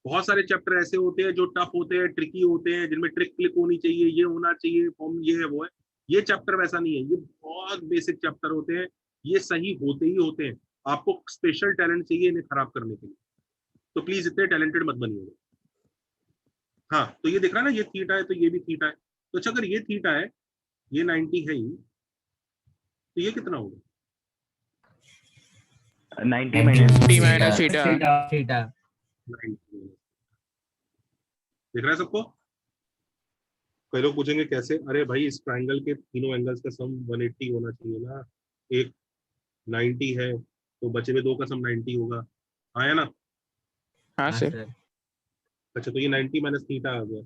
Speaker 2: बहुत सारे चैप्टर ऐसे होते हैं जो टफ होते हैं, ट्रिकी होते हैं, जिनमें ट्रिक क्लिक होनी चाहिए, ये होना चाहिए, फॉर्म ये है वो है। ये चैप्टर वैसा नहीं है, ये बहुत बेसिक चैप्टर होते हैं, ये सही होते ही होते हैं। आपको स्पेशल टैलेंट चाहिए इन्हें खराब करने के लिए, तो प्लीज इतने टैलेंटेड मत बनिए। हाँ, तो ये दिख रहा है ना, ये थीटा है तो ये भी थीटा है। तो अच्छा, अगर ये थीटा है, ये 90 है ही, तो ये कितना होगा?
Speaker 13: 90 minus
Speaker 3: थीटा।
Speaker 2: दिख रहा है सबको? कई लोग पूछेंगे कैसे? अरे भाई, इस ट्रायंगल के तीनों एंगल्स का सम 180 होना चाहिए ना। एक 90 है तो बचे हुए दो का सम 90 होगा। आया ना?
Speaker 1: हाँ सर।
Speaker 2: अच्छा, तो ये 90 माइनस थीटा आ गया।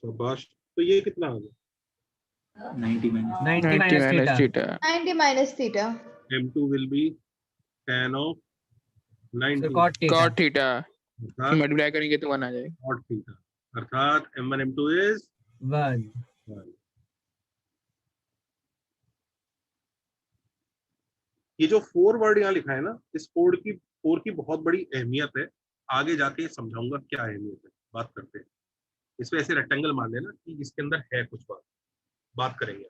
Speaker 2: शाबाश। तो ये कितना आ गया?
Speaker 3: 90 minus theta.
Speaker 11: 90 minus theta.
Speaker 2: m2 will be tan of 90
Speaker 1: cot theta. Multiply करेंगे तो 1 आ जाएगा।
Speaker 2: cot theta, अर्थात m1 m2 is
Speaker 3: 1।
Speaker 2: ये जो 4 वर्ड यहाँ लिखा है ना, इस 4 की बहुत बड़ी अहमियत है। आगे जाके समझाऊंगा क्या अहमियत है, बात करते हैं। इसमें ऐसे रेक्टेंगल मान लेना कि इसके अंदर है कुछ बात करेंगे।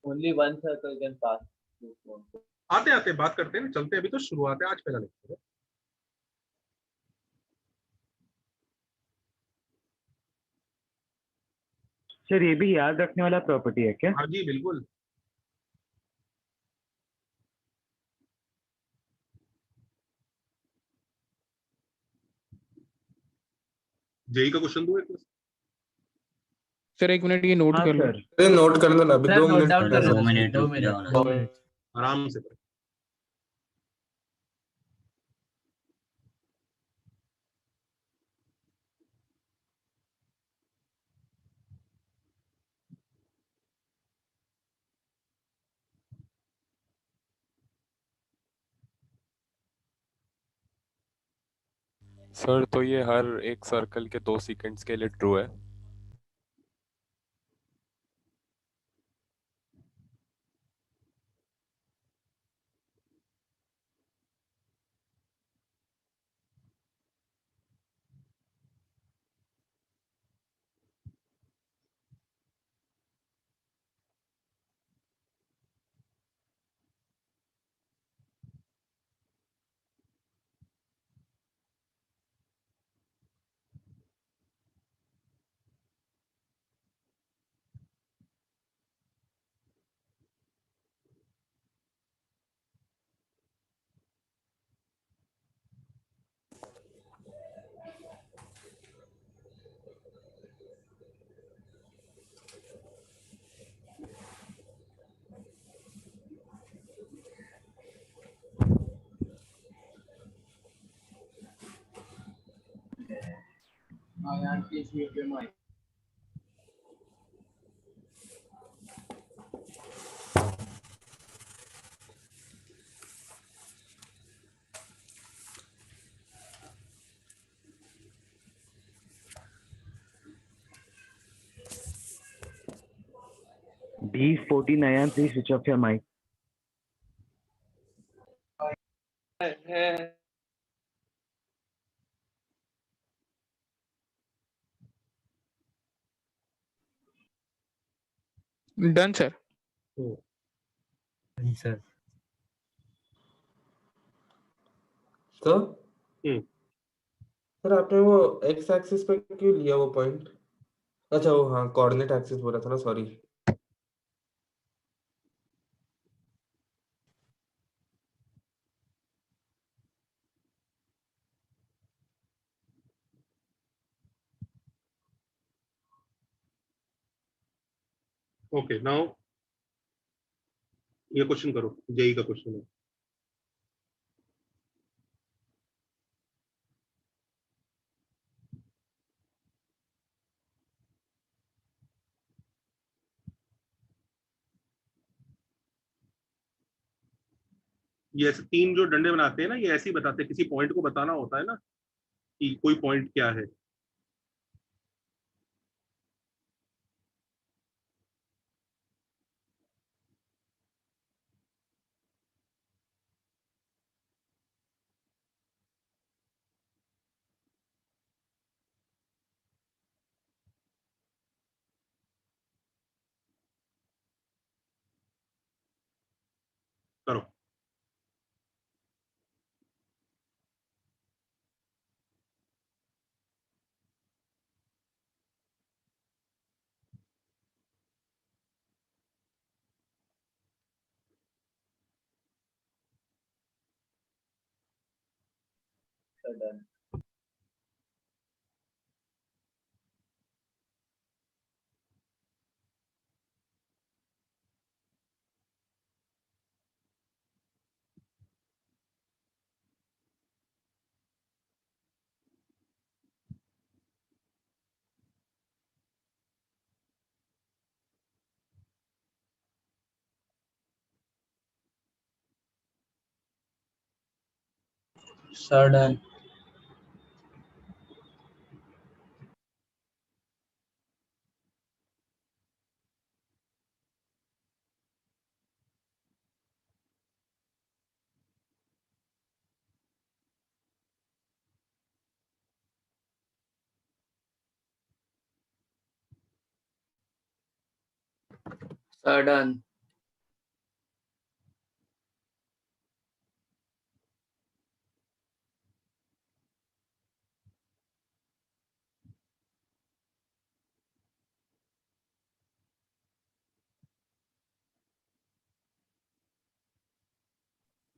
Speaker 8: Only one circle can pass through one.
Speaker 2: आते आते बात करते हैं, चलते हैं। अभी तो शुरुआत है, आज पहला लेक्चर है।
Speaker 7: सर ये भी याद रखने वाला प्रॉपर्टी है क्या?
Speaker 2: हाँ जी, बिल्कुल। जेई का क्वेश्चन दूं एक?
Speaker 1: सर 1 मिनट, ये नोट कर लो।
Speaker 15: अरे नोट कर लो ना, अभी 2 मिनट।
Speaker 3: 2 मिनट
Speaker 2: आराम से करें।
Speaker 5: सर तो ये हर एक सर्कल के 2 सीकेंड्स के लिए ट्रू है?
Speaker 8: Please mute your mic.
Speaker 7: D14 Ayan, please switch off your mic.
Speaker 1: Done sir.
Speaker 3: Sir
Speaker 15: sir आपने वो एक्स एक्सिस पे क्यों लिया वो पॉइंट? अच्छा वो हाँ कोऑर्डिनेट एक्सिस बोला था ना, सॉरी।
Speaker 2: ओके नाउ ये क्वेश्चन करो, जेई का क्वेश्चन है। ये ऐसे 3 जो डंडे बनाते हैं ना, ये ऐसे ही बताते हैं, किसी पॉइंट को बताना होता है ना कि कोई पॉइंट क्या है। करो।
Speaker 8: Done.
Speaker 17: Sir, done. Sir, done.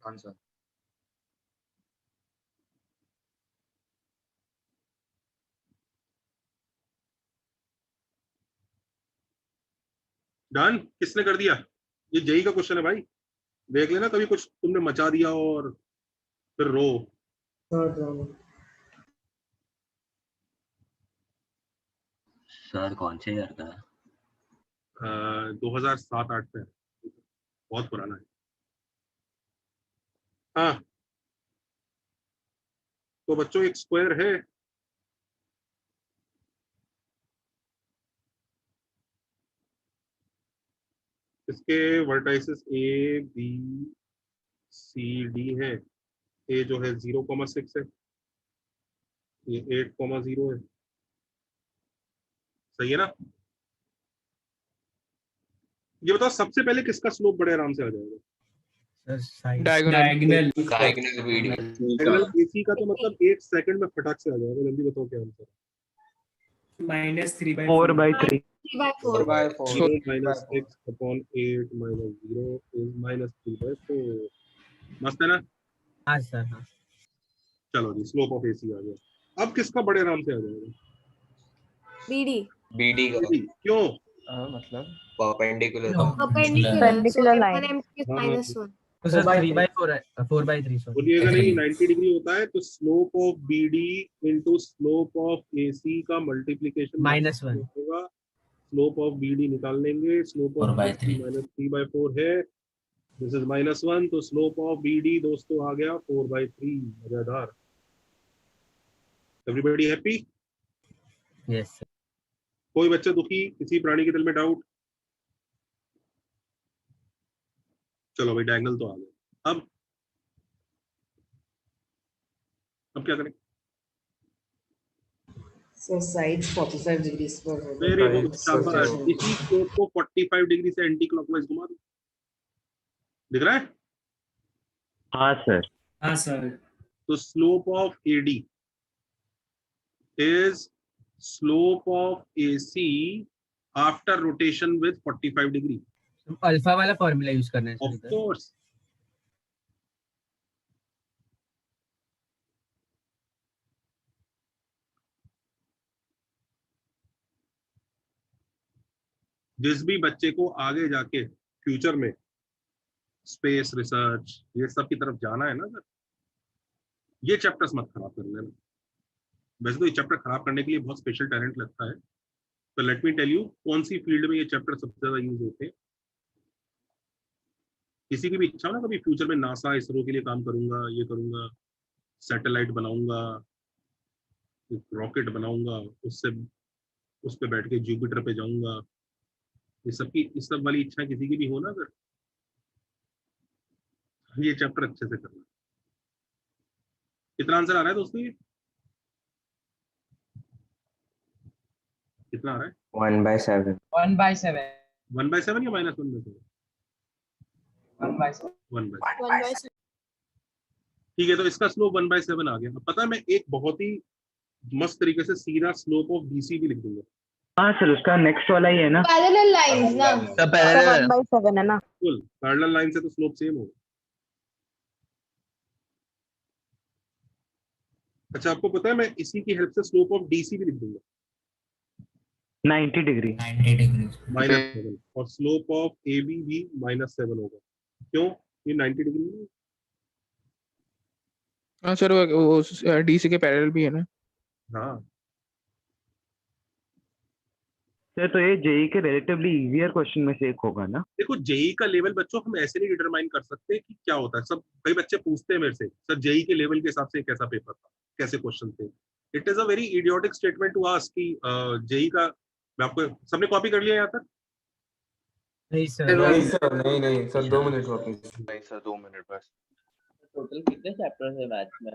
Speaker 6: Answer.
Speaker 2: Done. किसने कर दिया? ये जेई का क्वेश्चन है भाई, देख लेना कभी कुछ तुमने मचा दिया और फिर रो।
Speaker 18: सर कौन से ईयर का है?
Speaker 2: 2007-8 पे, बहुत पुराना है। हाँ तो बच्चों एक स्क्वायर है, इसके vertices A B C D है। ए जो है 0,6 है, ये 8,0 है। सही है ना? ये बताओ सबसे पहले किसका स्लोप बड़े आराम से आ जाएगा?
Speaker 1: डायगोनल
Speaker 2: एसी का तो मतलब 1 सेकंड में फटाक से आ जाएगा। जल्दी बताओ क्या answer?
Speaker 7: -3/4
Speaker 2: 0 minus x upon 8 minus 0 is -3/4। मस्त है ना?
Speaker 3: हाँ सर हाँ।
Speaker 2: चलो जी, स्लोप ऑफ एसी आ गया। अब किसका बड़े आराम से आ जाएगा?
Speaker 6: BD का।
Speaker 2: क्यों?
Speaker 12: मतलब
Speaker 6: परपेंडिकुलर
Speaker 9: लाइन
Speaker 3: तो सर 3/4 है, 4/3 सॉरी।
Speaker 2: बोलिएगा नहीं, 90 डिग्री होता है तो slope of BD into slope of AC का मल्टीप्लिकेशन
Speaker 3: -1
Speaker 2: होगा। स्लोप ऑफ BD निकाल लेंगे, स्लोप ऑफ -3/4 है, दिस इज -1, तो स्लोप ऑफ BD दोस्तों आ गया 4/3। मजेदार। Everybody happy?
Speaker 3: Yes sir.
Speaker 2: कोई बच्चा दुखी? किसी प्राणी के दिल में डाउट? चलो भाई डायगोनल तो आ गया। अब क्या करें?
Speaker 14: So sides 45 degrees per
Speaker 2: very good,
Speaker 15: Sides
Speaker 2: शाबाश।
Speaker 15: 45
Speaker 2: इसी स्लोप को 45 डिग्री से एंटी क्लॉकवाइज घुमा दो। दिख रहा है?
Speaker 7: हाँ सर।
Speaker 17: हाँ सर।
Speaker 2: तो slope of AD is slope of AC after rotation with 45 degree.
Speaker 3: Alpha वाला फॉर्मूला यूज करना है
Speaker 2: Of course. जिस भी बच्चे को आगे जाके फ्यूचर में स्पेस रिसर्च ये सब की तरफ जाना है ना सर, ये चैप्टर्स मत खराब कर लेना। वैसे तो ये चैप्टर खराब करने के लिए बहुत स्पेशल टैलेंट लगता है, तो लेट मी टेल यू कौन सी फील्ड में ये चैप्टर सबसे ज्यादा यूज होते हैं। किसी की भी इच्छा हो ना कभी फ्यूचर में नासा इसरो के लिए काम करूंगा, ये करूंगा, सैटेलाइट बनाऊंगा, एक रॉकेट बनाऊंगा, उससे उस पर बैठ के जुपिटर पे जाऊंगा, ये सब वाली इच्छा किसी की भी हो ना सर, ये चैप्टर अच्छे से करना। कितना आंसर आ रहा है दोस्तों? ये कितना आ रहा है?
Speaker 13: 1/7
Speaker 3: 1/7
Speaker 2: 1/7 या -1/7?
Speaker 3: 1/7
Speaker 2: 1/7। ठीक है, तो इसका स्लोप 1/7 आ गया। अब पता है मैं एक बहुत ही मस्त तरीके से सीधा स्लोप ऑफ BC भी लिख दूंगा।
Speaker 7: हाँ सर, उसका नेक्स्ट वाला ही है ना,
Speaker 11: पैरेलल लाइंस ना,
Speaker 19: सब पैरेलल
Speaker 11: 1/7 है ना।
Speaker 2: बिल्कुल पैरेलल लाइन से तो स्लोप सेम होगा। अच्छा, आपको पता है मैं इसी की हेल्प से स्लोप ऑफ DC भी लिख दूंगा
Speaker 7: 90 डिग्री
Speaker 2: -7, और स्लोप ऑफ AB भी -7 होगा। क्यों? ये 90 डिग्री है।
Speaker 1: हाँ सर, वो DC के पैरेलल भी है ना।
Speaker 2: हाँ
Speaker 7: सर, तो ये जेई के रिलेटिवली इजियर क्वेश्चन में से एक होगा ना।
Speaker 2: देखो, जेई का लेवल बच्चों हम ऐसे नहीं डिटरमाइन कर सकते कि क्या होता है। सब कई बच्चे पूछते हैं मेरे से, सर जेई के लेवल के हिसाब से कैसा पेपर था, कैसे क्वेश्चन थे। It is a very idiotic statement to ask कि जेई का, मैं आपको, सबने कॉपी कर लिया यहाँ तक?
Speaker 3: नहीं सर,
Speaker 15: नहीं सर 2 मिनट वापस।
Speaker 6: नहीं सर 2 मिनट बस।
Speaker 8: टोटल कितने चैप्टर्स है मैथ्स में?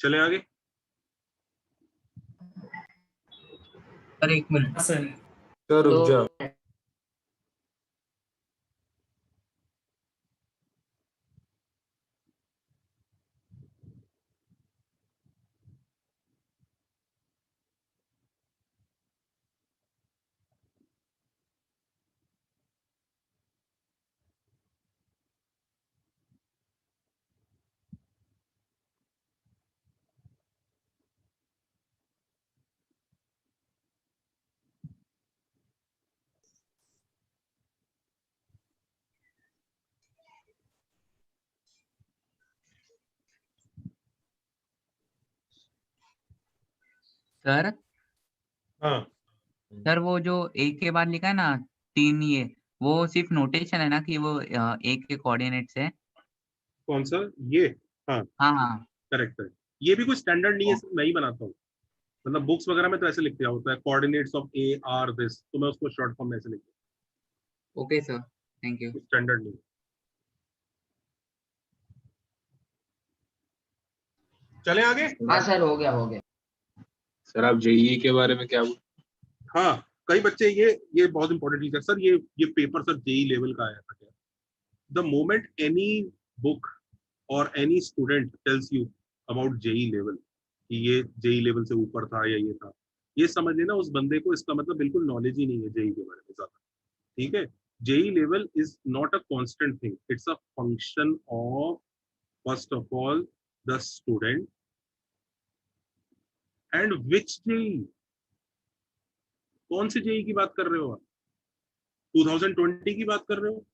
Speaker 2: चले आगे।
Speaker 17: सर 1 मिनट
Speaker 15: सर रुक जा।
Speaker 17: सर
Speaker 2: हाँ
Speaker 17: सर, वो जो एक के बाद लिखा है ना 3, ये वो सिर्फ नोटेशन है ना कि वो एक के कोऑर्डिनेट्स है?
Speaker 2: कौन सा? ये? हाँ
Speaker 17: हाँ
Speaker 2: करेक्ट है। ये भी कोई स्टैंडर्ड नहीं है, सिर्फ मैं ही बनाता हूँ। मतलब बुक्स वगैरह में तो ऐसे लिख दिया होता है, coordinates of A are this, तो मैं उसको शॉर्ट फॉर्म में ऐसे लिख दिया।
Speaker 17: Okay sir, thank you.
Speaker 2: Standard नहीं। चले आगे।
Speaker 19: हाँ सर, हो गया।
Speaker 6: सर आप जेईई के बारे में क्या?
Speaker 2: हाँ, कई बच्चे ये बहुत इंपॉर्टेंट चीज है सर। ये पेपर सर जेई लेवल का आया था क्या? द मोमेंट एनी बुक और any student tells you about JEE level, कि ये जेई लेवल से ऊपर था या ये था, ये समझ लेना उस बंदे को इसका मतलब बिल्कुल नॉलेज ही नहीं है जेई के बारे में ज्यादा, ठीक है। JEE level is not a constant thing, it's a function of first of all the student and which JEE, कौन से जेई की बात कर रहे हो आप? 2020 की बात कर रहे हो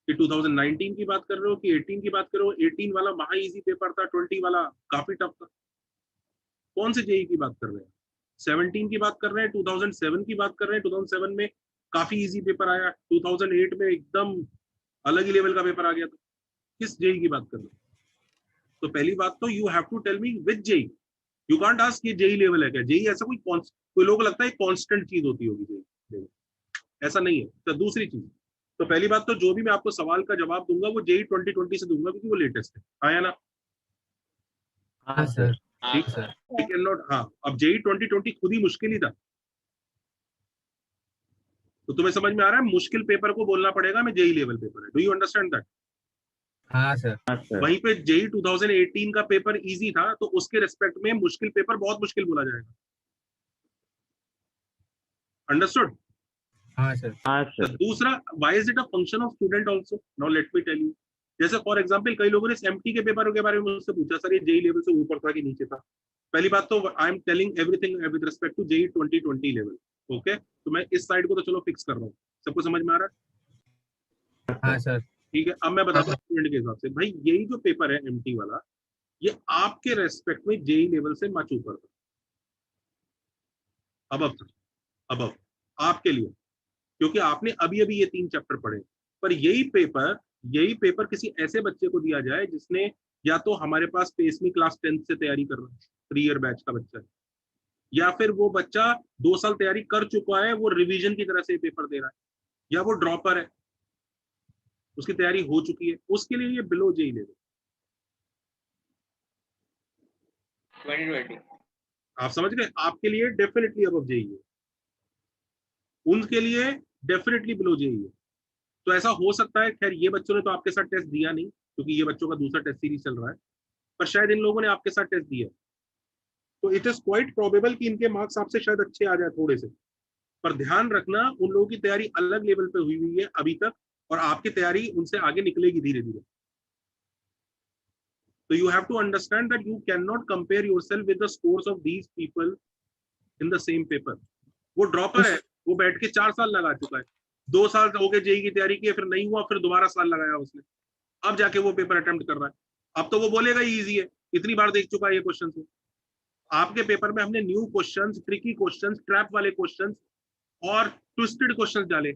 Speaker 2: कि 2019 की बात कर रहे हो कि 18 की बात कर रहे हो? 18 वाला महा इजी पेपर था, 20 वाला काफी टफ था। कौन से जेई की बात कर रहे हैं? 17 की बात कर रहे हैं, 2007 की बात कर रहे हैं, 2007 में काफी इजी पेपर आया, 2008 में एकदम अलग ही लेवल का पेपर आ गया था। किस जेई की बात कर रहे हो? तो पहली बात तो you have to tell me which JEE, you can't ask ये जेई लेवल है क्या? जेई ऐसा कोई लोग लगता है कांस्टेंट चीज होती होगी जेई, ऐसा नहीं है। तो दूसरी चीज, तो पहली बात तो जो भी मैं आपको सवाल का जवाब दूंगा वो जेई 2020 से दूंगा क्योंकि वो लेटेस्ट है, आया ना?
Speaker 3: हाँ सर।
Speaker 2: ठीक है, ठीक है नोट। हाँ, अब जेई 2020 खुद ही मुश्किल ही था, तो तुम्हें समझ में आ रहा है मुश्किल पेपर को बोलना पड़ेगा मैं जेई लेवल पेपर है। Do you understand that?
Speaker 3: हाँ सर।
Speaker 2: वहीं पे जेई 2018 का पेपर इजी था तो उसके रिस्पेक्ट में मुश्किल पेपर बहुत मुश्किल बोला जाएगा। अंडरस्टूड?
Speaker 3: हाँ सर।
Speaker 7: हाँ सर।
Speaker 2: दूसरा, why is it a function of student also? Now let me tell you. जैसे फॉर एग्जांपल कई लोगों ने एमटी के पेपर के बारे में मुझसे पूछा, सर ये जेई लेवल से ऊपर था कि नीचे था? पहली बात तो I am telling everything with respect to JEE 2020 level, okay? तो मैं इस साइड को तो चलो फिक्स कर रहा हूँ, सबको समझ में आ रहा है?
Speaker 3: हाँ सर।
Speaker 2: ठीक है, अब मैं बताता हूँ स्टूडेंट के हिसाब से। भाई यही जो पेपर है एमटी वाला, ये आपके रेस्पेक्ट में जेई लेवल से मच ऊपर था, अब आपके लिए, क्योंकि आपने अभी अभी ये 3 चैप्टर पढ़े। पर यही पेपर किसी ऐसे बच्चे को दिया जाए जिसने या तो हमारे पास पेस में क्लास 10 से तैयारी कर रहा है, 3 ईयर बैच का बच्चा है, या फिर वो बच्चा 2 साल तैयारी कर चुका है, वो रिवीजन की तरह से पेपर दे रहा है, या वो ड्रॉपर है, उसकी तैयारी हो चुकी है, उसके लिए ये बिलो जेई लेवल।
Speaker 8: 2020
Speaker 2: आप समझ गए? आपके लिए डेफिनेटली अबव जेई है, उनके लिए डेफिनेटली बिलो जेई है। तो ऐसा हो सकता है, खैर ये बच्चों ने तो आपके साथ टेस्ट दिया नहीं क्योंकि ये बच्चों का दूसरा टेस्ट सीरीज चल रहा है, पर शायद इन लोगों ने आपके साथ टेस्ट दिया, तो इट इज क्वाइट प्रोबेबल कि इनके मार्क्स आपसे शायद अच्छे आ जाए थोड़े से। पर ध्यान रखना उन लोगों की तैयारी अलग लेवल पे हुई है अभी तक, और आपकी तैयारी उनसे आगे निकलेगी धीरे धीरे। तो you have to understand that you cannot compare yourself with the scores of these people in the same paper. वो ड्रॉपर है, वो बैठ के 4 साल लगा चुका है, 2 साल हो गए जेई की तैयारी की, फिर नहीं हुआ, फिर दोबारा साल लगाया उसने, अब जाके वो पेपर अटेम्प्ट कर रहा है। अब तो वो बोलेगा ही इजी है, इतनी बार देख चुका है ये क्वेश्चन को। आपके पेपर में हमने new questions, tricky questions, trap वाले क्वेश्चंस और ट्विस्टेड क्वेश्चंस डाले,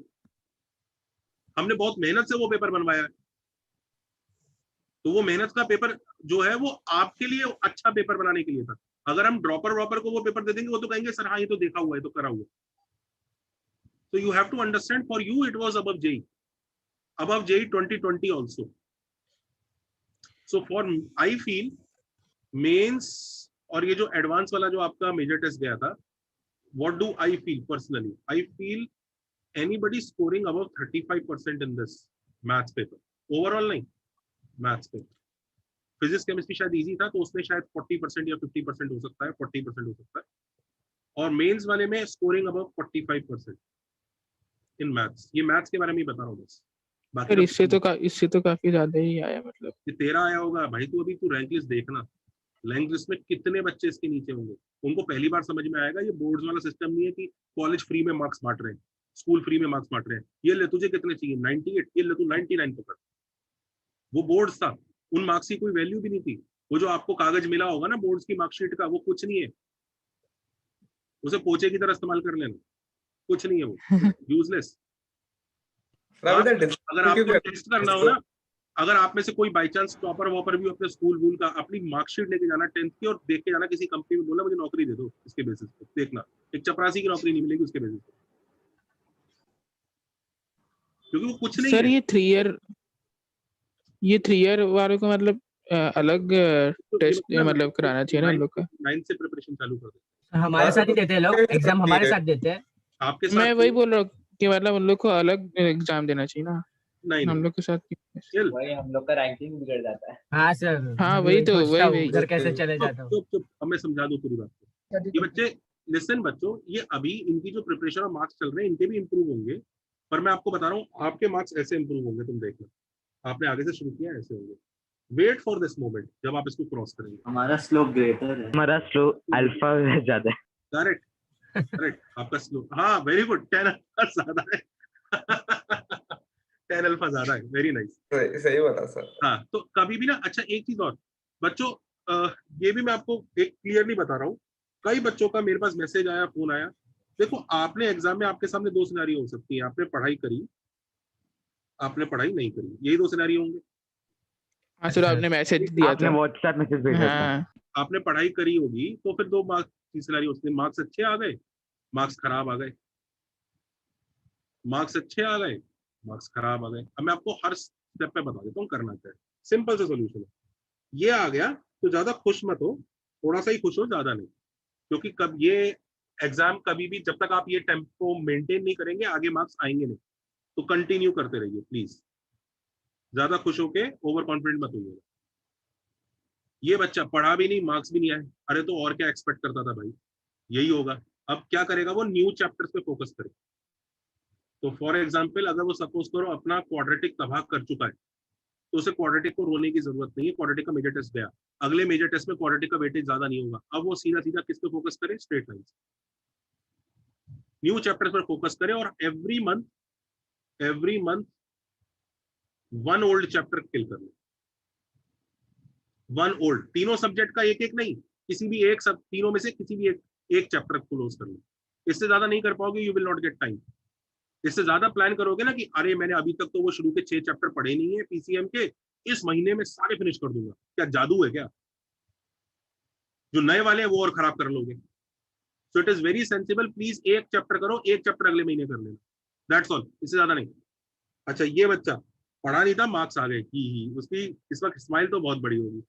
Speaker 2: हमने बहुत मेहनत से वो पेपर बनवाया है। तो वो मेहनत का पेपर जो है वो आपके लिए अच्छा पेपर बनाने के लिए था। अगर हम ड्रॉपर को वो पेपर दे देंगे, वो तो कहेंगे सर हाँ ये तो देखा हुआ है, तो करा हुआ। So you have to understand, for you it was above JEE 2020 also. So for I feel mains और ये जो एडवांस वाला जो आपका मेजर टेस्ट गया था, what do I feel personally? I feel anybody scoring above 35% in this maths paper, overall नहीं, maths paper. Physics chemistry शायद इजी था तो उसमें शायद 40% या 50% हो सकता है, 40% हो सकता है, और मेंस वाले में स्कोरिंग अबव 45% इन मैथ्स। ये मैथ्स के बारे में ही बता रहा हूँ बस, बाकी
Speaker 1: इससे तो काफी ज्यादा ही आया, मतलब
Speaker 2: ये 13 आया होगा भाई। तू अभी तू रैंक लिस्ट देखना, रैंक लिस्ट में कितने बच्चे इसके नीचे होंगे, उनको पहली बार समझ में आएगा ये बोर्ड्स वाला सिस्टम नहीं है कि कॉलेज फ्री में मार्क्स बांट रहे हैं, स्कूल फ्री में मार्क्स बांट रहे हैं। ये ले तुझे कितने चाहिए 98, ये ले तू 99 पकड़। वो बोर्ड्स था, उन मार्क्स की कोई वैल्यू भी नहीं थी। वो जो आपको कागज मिला होगा ना बोर्ड्स की मार्कशीट का, वो कुछ नहीं है, उसे पोचे की तरह इस्तेमाल कर लेना, कुछ नहीं है वो, यूजलेस। अगर आपको टेस्ट करना हो ना, अगर आप में से कोई बाई चांस टॉपर वॉपर भी अपने स्कूल वूल का अपनी मार्कशीट लेके जाना 10th की और देख के जाना किसी कंपनी में, बोला मुझे नौकरी दे दो इसके बेसिस पे, देखना एक चपरासी की नौकरी नहीं मिलेगी उसके बेसिस पे, क्योंकि वो कुछ नहीं
Speaker 1: सर
Speaker 2: है।
Speaker 1: ये 3 ईयर वालों को मतलब अलग टेस्ट मतलब कराना चाहिए ना, हम लोग का
Speaker 2: 9 से प्रिपरेशन चालू कर दे।
Speaker 3: हमारे साथ ही देते हैं लोग एग्जाम, हमारे साथ देते हैं।
Speaker 2: आपके साथ
Speaker 1: मैं वही बोल रहा हूँ कि मतलब उन लोग को अलग एग्जाम देना चाहिए ना।
Speaker 2: नहीं
Speaker 1: हम
Speaker 2: नहीं
Speaker 1: लोग के साथ
Speaker 2: चिल
Speaker 8: वही हम लोग का रैंकिंग बिगड़ जाता है।
Speaker 3: हाँ सर,
Speaker 1: हाँ
Speaker 3: मैं
Speaker 1: वही तो
Speaker 3: सोचता हूँ
Speaker 1: वही
Speaker 3: उधर कैसे चले
Speaker 2: चुप
Speaker 3: जाता हूँ।
Speaker 2: चुप चुप, अब मैं समझा दूं पूरी बात को। ये बच्चे लिसन बच्चों, ये अभी इनकी जो प्रिपरेशन और मार्क्स चल रहे हैं इनके भी इंप्रूव होंगे, पर मैं आपको बता रहा हूँ आपके मार्क्स ऐसे इंप्रूव होंगे, तुम देखना। आपने आगे से शुरू किया ऐसे होंगे। वेट फॉर दिस मोमेंट जब आप इसको क्रॉस करेंगे।
Speaker 18: हमारा स्लोप ग्रेटर है।
Speaker 7: हमारा स्लो अल्फा ज्यादा है।
Speaker 2: करेक्ट करेक्ट, आपका स्लो, हाँ वेरी गुड, 10 अल्फा ज्यादा है। 10 अल्फा ज्यादा है, वेरी नाइस।
Speaker 15: सही बोला सर।
Speaker 2: हाँ तो कभी भी ना, अच्छा एक चीज और बच्चों, ये भी मैं आपको एक क्लियरली बता रहा हूँ, कई बच्चों का मेरे पास मैसेज आया, फोन आया, देखो आपने एग्जाम में आपके सामने 2 सिनेरियो हो सकती है, आपने पढ़ाई करी, आपने पढ़ाई नहीं करी, यही 2 सिनेरियो होंगे।
Speaker 1: हाँ सर, आपने मैसेज दिया
Speaker 7: आपने
Speaker 1: था।
Speaker 7: व्हाट्सएप मैसेज भेजा था।
Speaker 1: हाँ
Speaker 2: आपने पढ़ाई करी होगी तो फिर 2 मार्क्स की सिनेरियो होती है, मार्क्स अच्छे आ गए, मार्क्स खराब आ गए, मार्क्स अच्छे आ गए, मार्क्स खराब आ गए। अब मैं आपको हर स्टेप पे बता देता हूँ करना क्या है, सिंपल सा सोल्यूशन है। ये आ गया तो ज्यादा खुश मत हो, थोड़ा सा ही खुश हो, ज्यादा नहीं, क्योंकि कब ये एग्जाम कभी भी जब तक आप ये टेम्पो मेंटेन नहीं करेंगे आगे मार्क्स आएंगे नहीं, तो कंटिन्यू करते रहिए प्लीज, ज्यादा खुश होके ओवर कॉन्फिडेंट मत होइएगा। ये बच्चा पढ़ा भी नहीं, मार्क्स भी नहीं आए, अरे तो और क्या एक्सपेक्ट करता था भाई, यही होगा। अब क्या करेगा वो, न्यू चैप्टर्स पे फोकस करे। तो फॉर एग्जाम्पल अगर वो सपोज करो अपना क्वाड्रेटिक तबाह कर चुका है, तो उसे क्वाड्रेटिक को रोने की जरूरत नहीं है, क्वाड्रेटिक का मेजर टेस्ट गया, अगले मेजर टेस्ट में क्वाड्रेटिक का वेटेज ज्यादा नहीं होगा, अब वो सीधा सीधा किस पे फोकस करे, स्ट्रेट लाइन, न्यू चैप्टर्स पर फोकस करे, और एवरी मंथ 1 ओल्ड चैप्टर किल कर ले, 1 ओल्ड, तीनों सब्जेक्ट का एक नहीं, किसी भी एक सब तीनों में से किसी भी एक चैप्टर क्लोज कर लो। इससे ज्यादा नहीं कर पाओगे, you will not get time. इससे ज्यादा प्लान करोगे ना कि अरे मैंने अभी तक तो वो शुरू के 6 चैप्टर पढ़े नहीं है पीसीएम के, इस महीने में सारे फिनिश कर दूंगा, क्या जादू है क्या? जो नए वाले हैं वो और खराब कर लोगे। So it is very sensible, please एक चैप्टर करो, एक चैप्टर अगले महीने कर लेना, दैट्स ऑल, इससे ज्यादा नहीं। अच्छा ये बच्चा पढ़ा नहीं था, मार्क्स आ गए, ही उसकी इस वक्त स्माइल तो बहुत बड़ी होगी,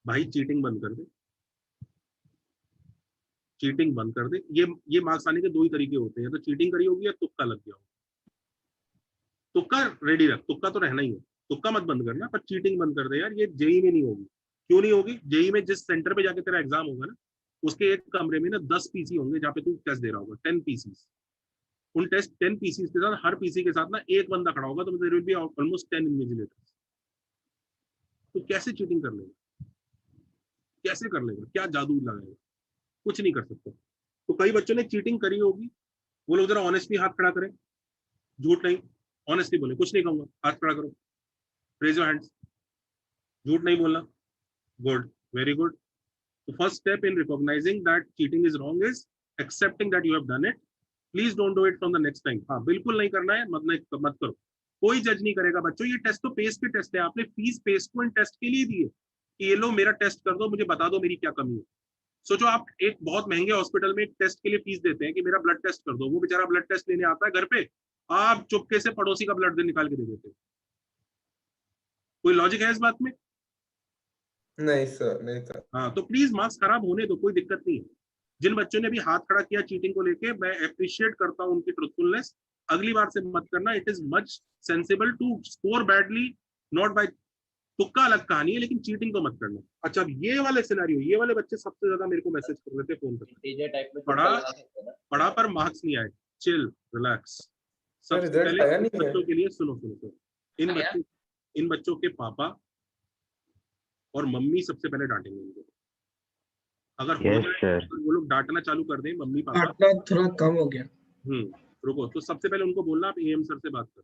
Speaker 2: भाई चीटिंग बंद कर दे, चीटिंग बंद कर दे। ये मार्क्स आने के 2 ही तरीके होते हैं, तो चीटिंग करी होगी या तुक्का लग गया होगा। तुक्का रेडी रख, तुक्का तो रहना ही है, तुक्का मत बंद करना, पर चीटिंग बंद कर दे यार। ये जेई में नहीं होगी, क्यों नहीं होगी? जेई में जिस सेंटर पे जाके तेरा एग्जाम होगा ना, उसके एक कमरे में ना 10 पीसी होंगे जहाँ पे तू टेस्ट दे रहा होगा, 10 पीसी। उन 10 पीसी के साथ, हर पीसी के साथ ना एक बंदा खड़ा होगा, तो there will be almost 10 invigilators. तो कैसे चीटिंग कर लेगा, कैसे कर लेगा, क्या जादू लगाएगा? कुछ नहीं कर सकता। तो कई बच्चों ने चीटिंग करी होगी, वो लोग जरा ऑनेस्टली हाथ खड़ा करें, झूठ नहीं, ऑनेस्टली बोले, कुछ नहीं कहूंगा, हाथ खड़ा करो, रेज योर हैंड्स, झूठ नहीं बोलना, good, very good. The first step in recognizing that cheating is wrong is accepting that you have done it. Please don't do it from the next time. हाँ बिल्कुल नहीं करना है, मत करो, कोई जज नहीं करेगा बच्चों। ये टेस्ट तो पेस के टेस्ट है, आपने फीस पेस को इन टेस्ट के लिए दी है कि ये लो मेरा टेस्ट कर दो, मुझे बता दो मेरी क्या कमी है। सोचो आप एक बहुत महंगे हॉस्पिटल में एक टेस्ट के लिए फीस देते हैं कि मेरा ब्लड टेस्ट कर दो, वो बेचारा ब्लड टेस्ट लेने आता है घर पे, आप चुपके से पड़ोसी का ब्लड निकाल के दे देते हैं। कोई लॉजिक है इस बात में?
Speaker 15: नहीं सर, नहीं सर।
Speaker 2: हाँ तो प्लीज मार्क्स खराब होने दो, कोई दिक्कत नहीं है। जिन बच्चों ने भी हाथ खड़ा किया चीटिंग को लेके, मैं अप्रिशिएट करता हूँ उनकी ट्रुथफुलनेस। अगली बार से मत करना, it is much sensible to score badly, not by तुक्का अलग कहानी है, लेकिन चीटिंग तो मत करना। अच्छा अब ये वाले सिनेरियो, ये वाले बच्चे सबसे ज्यादा मेरे को मैसेज कर रहे थे फोन पर, पढ़ा पर मार्क्स नहीं आए, चिल रिलैक्स। सबसे पहले बच्चों के लिए सुनो, इन बच्चों के पापा और मम्मी सबसे पहले डांटेंगे उनको। अगर वो लोग डांटना चालू कर दें मम्मी पापा,
Speaker 14: थोड़ा कम हो गया।
Speaker 2: रुको, तो सबसे पहले उनको बोलना आप एएम सर से बात कर,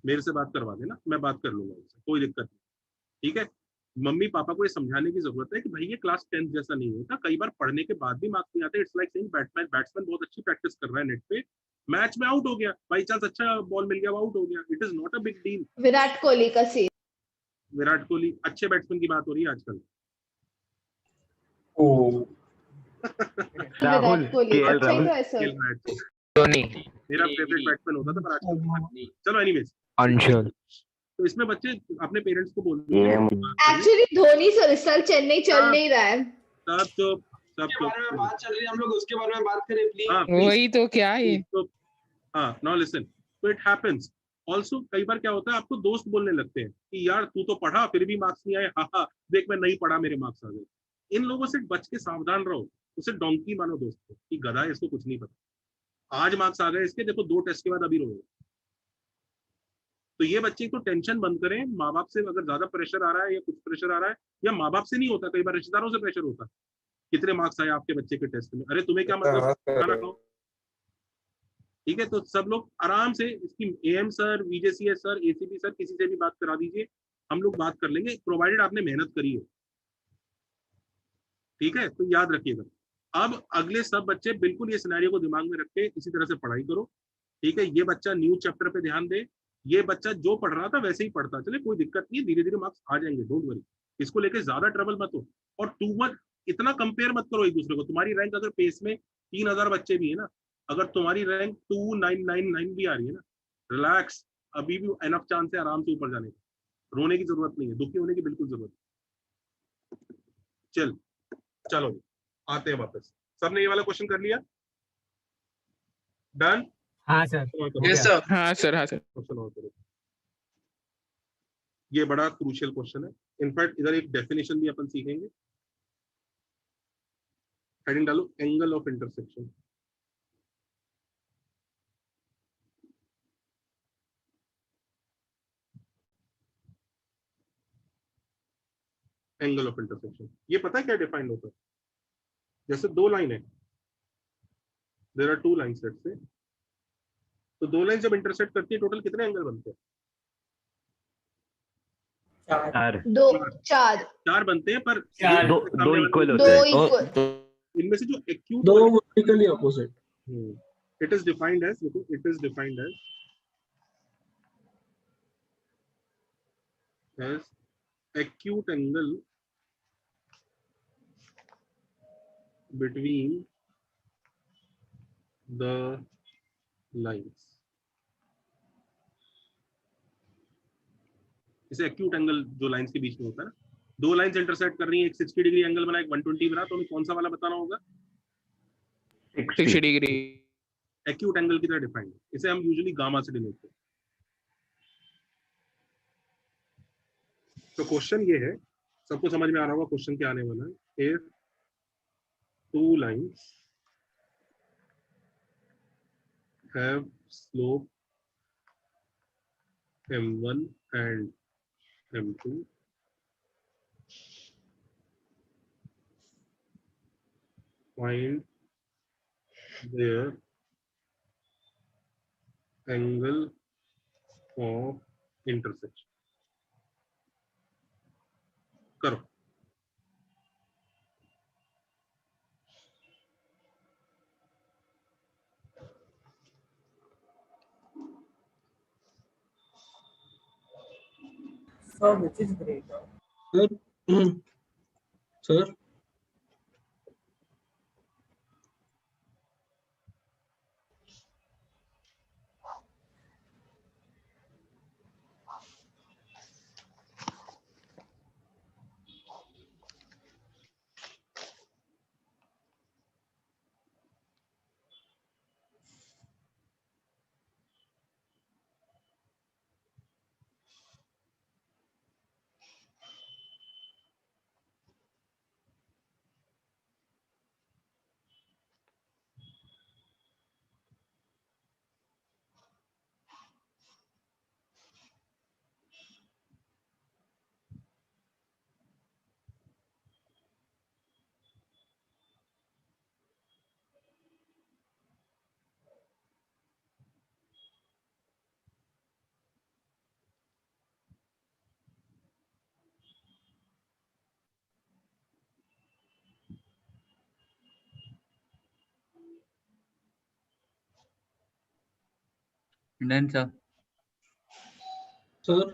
Speaker 2: मेरे से बात करवा देना, मैं बात कर लूंगा उनसे, कोई दिक्कत नहीं, ठीक है। मम्मी पापा को ये समझाने की जरूरत है कि भाई ये क्लास 10 जैसा नहीं होता, कई बार पढ़ने के बाद भी मार्क्स नहीं आते। इट्स लाइक सेइंग बैट्समैन बहुत अच्छी प्रैक्टिस कर रहा है नेट पे, मैच में आउट हो गया, बाई चांस अच्छा बॉल मिल गया, वो आउट हो गया, it is not a big deal.
Speaker 11: Virat Kohli का सीन,
Speaker 2: विराट कोहली अच्छे बैट्समैन की बात हो रही है आजकल।
Speaker 11: राहुल, KL राहुल,
Speaker 2: धोनी मेरा फेवरेट बैट्समैन होता था, पर आजकल चलो एनीवेज,
Speaker 13: अंशुल।
Speaker 2: तो इसमें बच्चे अपने पेरेंट्स को बोलते हैं
Speaker 11: एक्चुअली धोनी सर इस साल चेन्नई चल नहीं रहा है।
Speaker 2: सब
Speaker 15: बात चल रही है, हम लोग उसके बारे में बात करें प्लीज।
Speaker 1: वही तो क्या है।
Speaker 2: हाँ नाउ लिसन, तो इट हैपेंस, ऑल्सो कई बार क्या होता है, आपको दोस्त बोलने लगते हैं कि यार तू तो पढ़ा फिर भी मार्क्स नहीं आए, हाँ देख मैं नहीं पढ़ा मेरे मार्क्स आ गए। इन लोगों से बच के सावधान रहो। उसे डोंकी मानो दोस्त को कि गधा है, इसको कुछ नहीं पता, आज मार्क्स आ गए इसके, देखो 2 टेस्ट के बाद अभी रोएगा। तो ये बच्चे को टेंशन बंद करें। माँ बाप से अगर ज्यादा प्रेशर आ रहा है या कुछ प्रेशर आ रहा है, या माँ बाप से नहीं होता, कई बार रिश्तेदारों से प्रेशर होता है, कितने मार्क्स आए आपके बच्चे के टेस्ट में, अरे तुम्हें क्या मतलब, खाना खाओ। ठीक है, तो सब लोग आराम से इसकी AM sir, VJCS sir, ACP sir, किसी से भी बात करा दीजिए, हम लोग बात कर लेंगे, प्रोवाइडेड आपने मेहनत करी हो। ठीक है, तो याद रखिएगा। अब अगले सब बच्चे बिल्कुल ये सिनेरियो को दिमाग में रख के इसी तरह से पढ़ाई करो। ठीक है, ये बच्चा न्यू चैप्टर पे ध्यान दे, ये बच्चा जो पढ़ रहा था वैसे ही पढ़ता चले, कोई दिक्कत नहीं है, धीरे धीरे मार्क्स आ जाएंगे, डोंट वरी। इसको लेके ज्यादा ट्रबल मत हो, और टू मच इतना कंपेयर मत करो एक दूसरे को। तुम्हारी रैंक अगर पेस में 3000 बच्चे भी है ना, अगर तुम्हारी रैंक 2999 भी आ रही है ना, रिलैक्स, अभी भी एनफ चांस है आराम से ऊपर जाने का, रोने की जरूरत नहीं है, दुखी होने की बिल्कुल जरूरत नहीं। चलो आते हैं वापस। सबने ये वाला क्वेश्चन कर लिया? डन?
Speaker 3: हाँ सर।
Speaker 1: Yes sir. हाँ सर, हाँ सर।
Speaker 2: क्वेश्चन और करो। ये बड़ा क्रूशियल क्वेश्चन है। इनफैक्ट इधर एक डेफिनेशन भी अपन सीखेंगे। हेडिंग डालो, angle of intersection. Angle of intersection, ये पता है क्या डिफाइन होता है? जैसे 2 लाइन है, there are 2 lines let's say, तो 2 लाइन जब इंटरसेक्ट करती है, टोटल कितने एंगल बनते हैं? 4 बनते हैं, पर
Speaker 7: दो इक्वल होते हैं।
Speaker 2: इनमें से जो acute,
Speaker 15: 2 vertically opposite,
Speaker 2: it is defined as, देखो it is defined as acute angle between the lines। इसे एक्यूट एंगल जो लाइंस के बीच में होता है ना, 2 लाइंस इंटरसेक्ट कर रही हैं, एक 60 डिग्री एंगल बना, एक 120 बना, तो हमें कौन सा वाला बताना होगा?
Speaker 1: 60 डिग्री।
Speaker 2: एक्यूट एंगल की तरह डिफाइंड। इसे हम यूजुअली गामा से डिनोट करते हैं। तो क्वेश्चन ये है, सबको समझ में आ रहा होगा क्वेश्चन क्या आने वाला है। If 2 lines have slope m1 and m2, find their angle of intersection। करो।
Speaker 15: Sir, which is greater? Sir?
Speaker 17: Done sir.
Speaker 15: Sir?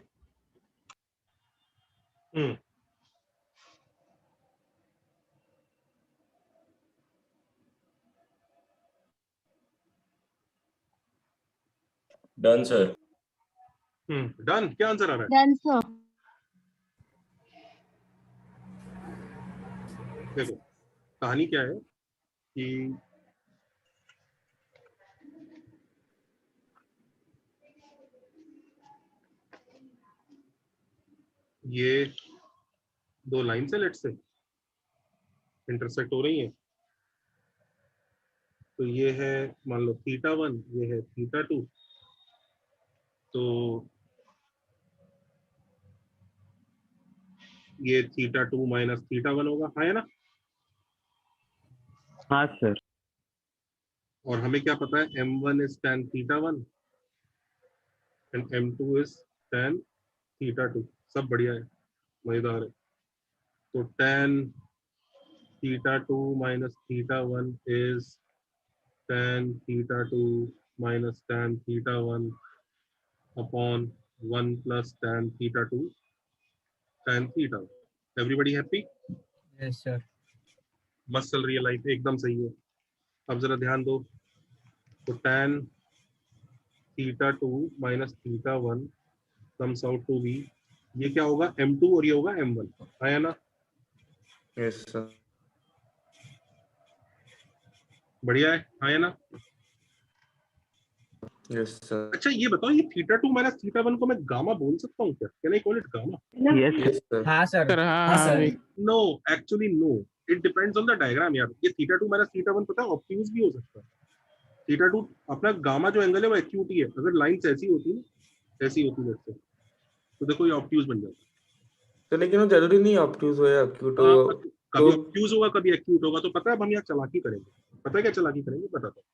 Speaker 20: Done sir.
Speaker 2: Done. क्या आंसर आ रहा है?
Speaker 9: Done sir.
Speaker 2: देखो कहानी क्या है कि ये दो लाइन से लेट से इंटरसेक्ट हो रही है, तो ये है मान लो θ1, ये है θ2, तो ये θ2 माइनस θ1 होगा, है ना?
Speaker 7: हाँ सर।
Speaker 2: और हमें क्या पता है, m1 is tan θ1 and m2 is tan θ2। सब बढ़िया है, मजेदार है। तो tan θ2 minus θ1 is tan θ2 minus tan θ1 upon 1 plus tan θ2 tan θ1। Everybody happy?
Speaker 3: Yes sir.
Speaker 2: मस्त चल रही है लाइफ, एकदम सही है। अब जरा ध्यान दो, तो tan θ2 minus θ1 comes out to be, ये क्या होगा, m2 और ये होगा m1, आया ना?
Speaker 15: Yes sir.
Speaker 2: बढ़िया है, आया ना?
Speaker 15: Yes sir.
Speaker 2: अच्छा ये बताओ, ये θ2 माइनस θ1 को मैं गामा बोल सकता हूँ क्या? Can I call it gamma?
Speaker 15: Yes sir.
Speaker 3: हाँ सर।
Speaker 1: हाँ sir.
Speaker 2: No, actually no, it depends on the diagram यार। ये θ2 माइनस θ1 पता है ऑब्ट्यूज भी हो सकता है। θ2 अपना गामा जो एंगल है वो एक्यूट ही है। अगर लाइंस ऐसी होती है, ऐसी होती है तो देखो ये ऑब्ट्यूज बन जाता है।
Speaker 15: तो लेकिन वो जरूरी नहीं ऑब्ट्यूज हो या एक्यूट हो।
Speaker 2: कभी ऑब्ट्यूज होगा, कभी एक्यूट होगा। तो पता है अब हम यहाँ चालाकी करेंगे। पता है क्या चालाकी करेंगे, बताता हूँ।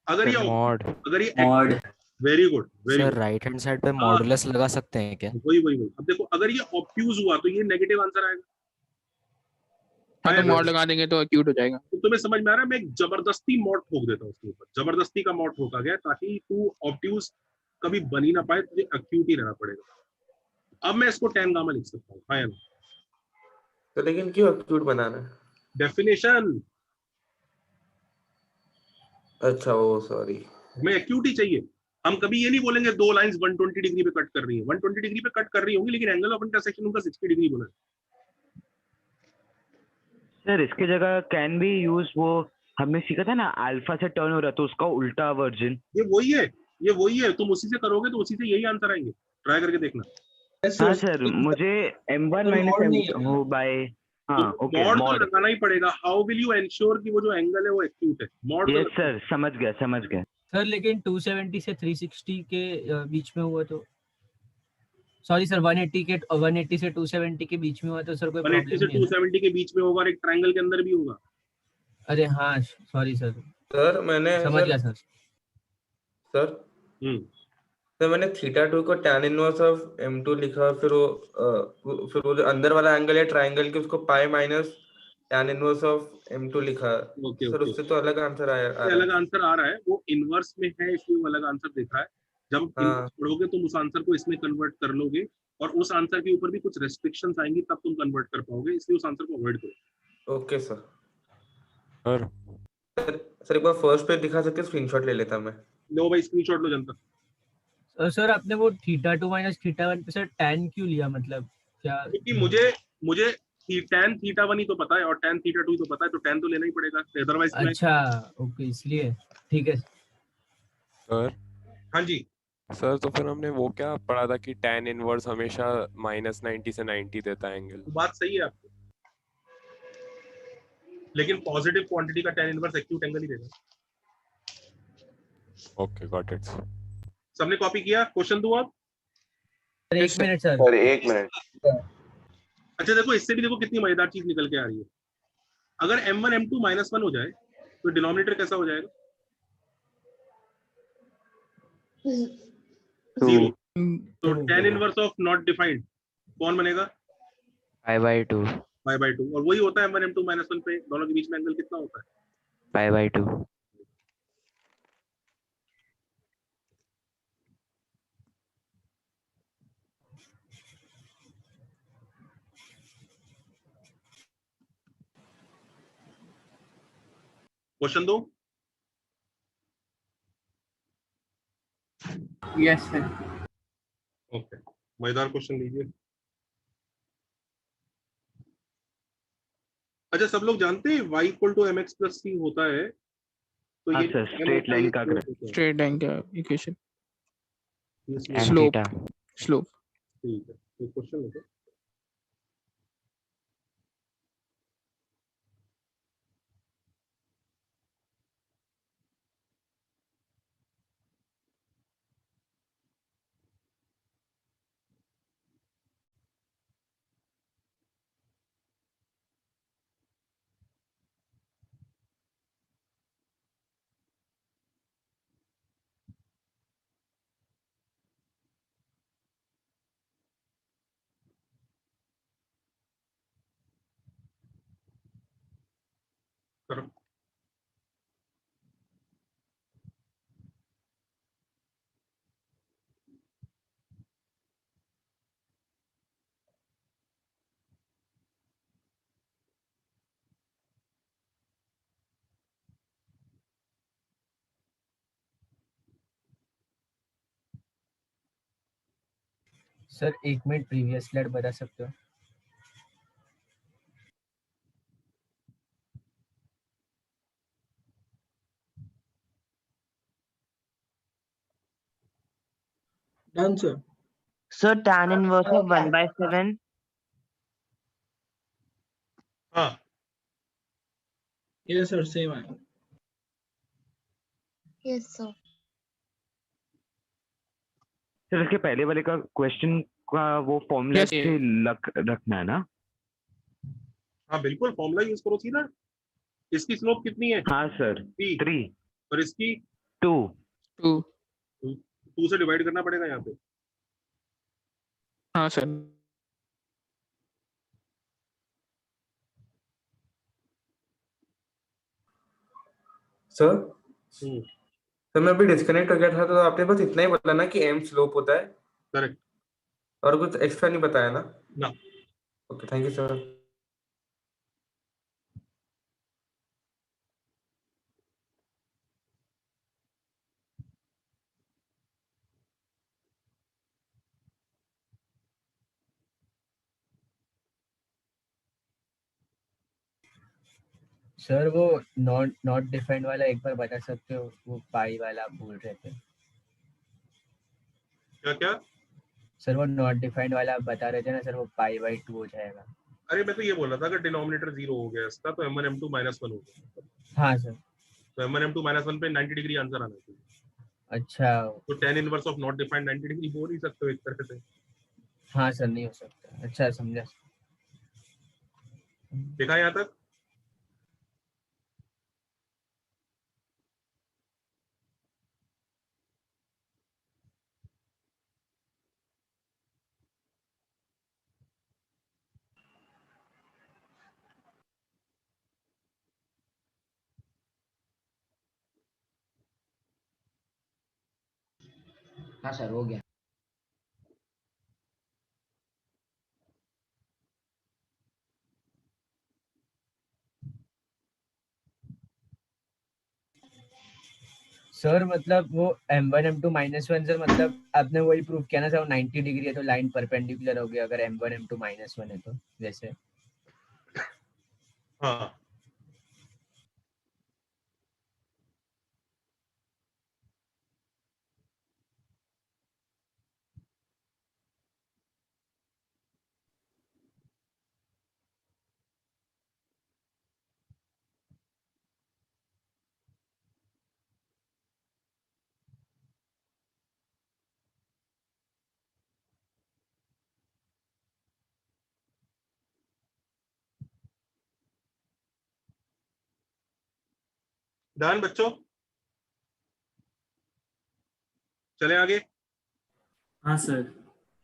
Speaker 2: अगर ये
Speaker 13: mod,
Speaker 2: very good, very
Speaker 13: sir
Speaker 2: good.
Speaker 13: Right hand side पे मॉडुलस लगा सकते हैं क्या?
Speaker 2: वही वही वही। अब देखो, अगर ये ऑब्ट्यूज हुआ तो ये नेगेटिव आंसर आएगा।
Speaker 1: हाँ तो मॉड लगा देंगे तो एक्यूट हो जाएगा।
Speaker 2: तो तुम्हें समझ में आ रहा है? मैं एक जबरदस्ती मॉड ठोक देता हूँ उसके ऊपर, जबरदस्ती का मॉड ठोका गया ताकि तू ऑब्ट्यूज कभी बन ही ना पाए, तुझे एक्यूट ही रहना पड़ेगा। अब मैं इसको tan गामा लिख सकता हूँ, हाँ या ना?
Speaker 15: तो लेकिन क्यों एक्यूट बनाना है?
Speaker 2: डेफिनेशन।
Speaker 15: अच्छा वो सॉरी,
Speaker 2: हमें एक्यूट ही चाहिए। हम कभी ये नहीं बोलेंगे दो लाइंस 120 डिग्री पे कट कर रही है। 120 डिग्री पे कट कर रही होंगी, लेकिन एंगल ऑफ इंटरसेक्शन उनका 60 डिग्री बोला है।
Speaker 7: सर इसके जगह कैन बी यूज, वो हमने सीखा था ना अल्फा से टर्न हो रहा तो उसका उल्टा वर्जन।
Speaker 2: ये वही है, ये वही है। तुम उसी से करोगे तो उसी से यही आंसर आएंगे। ट्राई करके देखना।
Speaker 7: हाँ सर, मुझे m1 माइनस m2 बाय, हाँ ओके,
Speaker 2: मॉड तो
Speaker 7: मॉड
Speaker 2: लगाना ही पड़ेगा। हाउ विल यू एंश्योर कि वो जो एंगल है वो एक्यूट है? मॉड।
Speaker 7: यस सर, समझ गया समझ गया
Speaker 3: सर। लेकिन 270 से 360 के बीच में हुआ तो, सॉरी सर, 180 से 270 के बीच में हुआ तो सर कोई प्रॉब्लम नहीं है?
Speaker 2: 180 से 270 के बीच में होगा और एक ट्रायंगल के अंदर भी होगा।
Speaker 3: अरे हाँ सॉरी सर।
Speaker 15: सर मैंने
Speaker 3: समझ गया सर।
Speaker 15: सर मैंने θ2 को tan इनवर्स ऑफ m2 लिखा, फिर वो जो अंदर वाला एंगल है ट्रायंगल के, उसको pi minus tan inverse of m2 लिखा। सर उससे तो अलग आंसर आया।
Speaker 2: अलग आंसर आ रहा है, वो इनवर्स में है इसलिए वो अलग आंसर दिख रहा है। जब इनवर्स पढ़ोगे तुम उस आंसर को इसमें कन्वर्ट कर लोगे, और उस आंसर के ऊपर भी कुछ रेस्ट्रिक्शंस आएंगी, तब तुम कन्वर्ट कर पाओगे। इसलिए उस आंसर को अवॉइड करो।
Speaker 15: Okay sir. सर एक बार फर्स्ट पेज दिखा सकते, स्क्रीनशॉट ले लेता मैं।
Speaker 2: लो भाई, स्क्रीनशॉट लो जनता।
Speaker 3: सर आपने वो θ2 माइनस θ1 पे सर tan क्यों लिया, मतलब क्या?
Speaker 2: क्योंकि मुझे tan θ1 ही तो पता है और tan θ2 ही तो पता है, तो tan तो लेना ही पड़ेगा, अदरवाइज।
Speaker 3: अच्छा ओके, इसलिए ठीक है
Speaker 5: सर।
Speaker 2: हाँ जी
Speaker 5: सर, तो फिर हमने वो क्या पढ़ा था कि tan इनवर्स हमेशा -90 से 90 देता है एंगल।
Speaker 2: बात सही है आपकी, लेकिन पॉजिटिव क्वांटिटी का tan इनवर्स एक्यूट एंगल ही देगा।
Speaker 5: Okay, got it.
Speaker 2: सबने कॉपी किया? क्वेश्चन दूं आप?
Speaker 3: एक मिनट सर।
Speaker 15: सर एक मिनट।
Speaker 2: अच्छा देखो, इससे भी देखो कितनी मजेदार चीज निकल के आ रही है। अगर m1 m2 -1 हो जाए तो डिनोमिनेटर कैसा हो जाएगा? 0। तो tan inverse of not defined कौन बनेगा?
Speaker 13: π/2।
Speaker 2: π/2। और वही होता है m1 m2 -1 पे, दोनों के बीच में एंगल कितना होता है?
Speaker 13: π/2।
Speaker 2: क्वेश्चन दो।
Speaker 1: Yes sir.
Speaker 2: ओके, मजेदार क्वेश्चन लीजिए। अच्छा, सब लोग जानते हैं y = mx + c होता है, तो ये
Speaker 7: स्ट्रेट लाइन का
Speaker 2: करो।
Speaker 3: सर 1 मिनट प्रीवियस स्लाइड बता सकते हो?
Speaker 14: Done, sir.
Speaker 10: So tan inverse of 1/7.
Speaker 2: हाँ
Speaker 14: Yes, sir. Same है.
Speaker 11: Yes, sir.
Speaker 7: सर इसके पहले वाले का क्वेश्चन का वो फॉर्मूला
Speaker 1: Yes,
Speaker 7: से रखना है ना?
Speaker 2: हाँ बिल्कुल, फॉर्मूला यूज करो सीधा। इसकी स्लोप कितनी है?
Speaker 7: हाँ सर 3
Speaker 2: और इसकी
Speaker 7: 2
Speaker 2: 2 से डिवाइड करना पड़ेगा यहाँ पे।
Speaker 1: हाँ सर।
Speaker 15: सर तो मैं अभी डिस्कनेक्ट हो गया था, तो आपने बस इतना ही बोला ना कि m स्लोप होता है?
Speaker 2: करेक्ट।
Speaker 15: और कुछ एक्स्ट्रा नहीं बताया ना?
Speaker 2: ना।
Speaker 15: Okay, thank you sir.
Speaker 3: Sir वो नॉट डिफाइंड वाला एक बार बता सकते हो? वो पाई वाला आप बोल रहे थे।
Speaker 2: क्या?
Speaker 3: सर वो नॉट डिफाइंड वाला आप बता रहे थे ना सर, वो π/2 हो जाएगा।
Speaker 2: अरे मैं तो ये बोल रहा था अगर डिनोमिनेटर 0 हो गया इसका तो m1 m2 -1 हो गया।
Speaker 3: हाँ सर।
Speaker 2: तो m1 m2 -1 पे 90 डिग्री आंसर आना चाहिए।
Speaker 3: अच्छा।
Speaker 2: तो tan inverse of not defined 90 degree बोल ही सकते हो एक तरह से।
Speaker 3: हाँ सर, नहीं हो सकता। अच्छा समझा।
Speaker 2: देखा यहाँ तक?
Speaker 19: हाँ सर, हो गया।
Speaker 3: सर मतलब वो m1 m2 -1 सर, मतलब आपने वही प्रूव किया ना सर, 90 डिग्री है तो लाइन परपेंडिकुलर हो गया अगर m1 m2 -1 है तो, वैसे।
Speaker 2: हाँ डन बच्चों, चले आगे।
Speaker 14: हाँ sir.